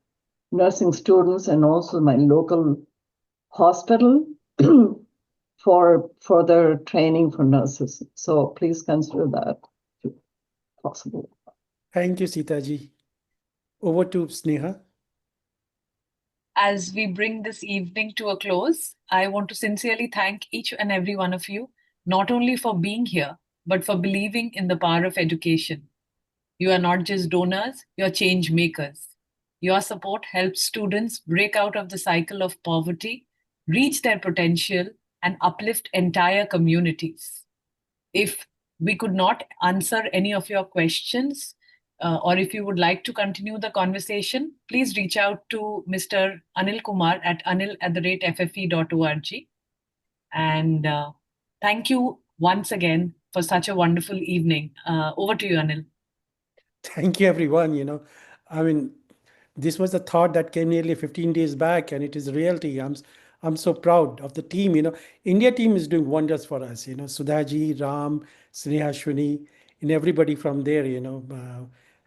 Speaker 20: nursing students, and also my local hospital for further training for nurses. So please consider that if possible.
Speaker 2: Thank you, Sitaji. Over to Sneha.
Speaker 1: As we bring this evening to a close, I want to sincerely thank each and every one of you, not only for being here, but for believing in the power of education. You are not just donors, you're change makers. Your support helps students break out of the cycle of poverty, reach their potential, and uplift entire communities. If we could not answer any of your questions, or if you would like to continue the conversation, please reach out to Mr. Anil Kumar at anil@ffe.org. And thank you once again for such a wonderful evening. Over to you, Anil.
Speaker 2: Thank you, everyone. I mean, this was a thought that came nearly 15 days back, and it is reality. I'm so proud of the team. India team is doing wonders for us. Sudhaji, Ram, Sneha, Shwini, and everybody from there.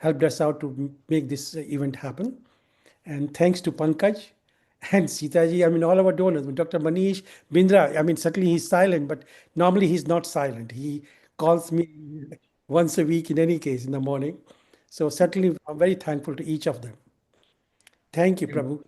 Speaker 2: Helped us out to make this event happen. And thanks to Pankaj and Sitaji. I mean, all our donors. Dr. Manish, Bindra. I mean, certainly he's silent, but normally he's not silent. He calls me once a week in any case in the morning. So certainly I'm very thankful to each of them. Thank you, Prabhu.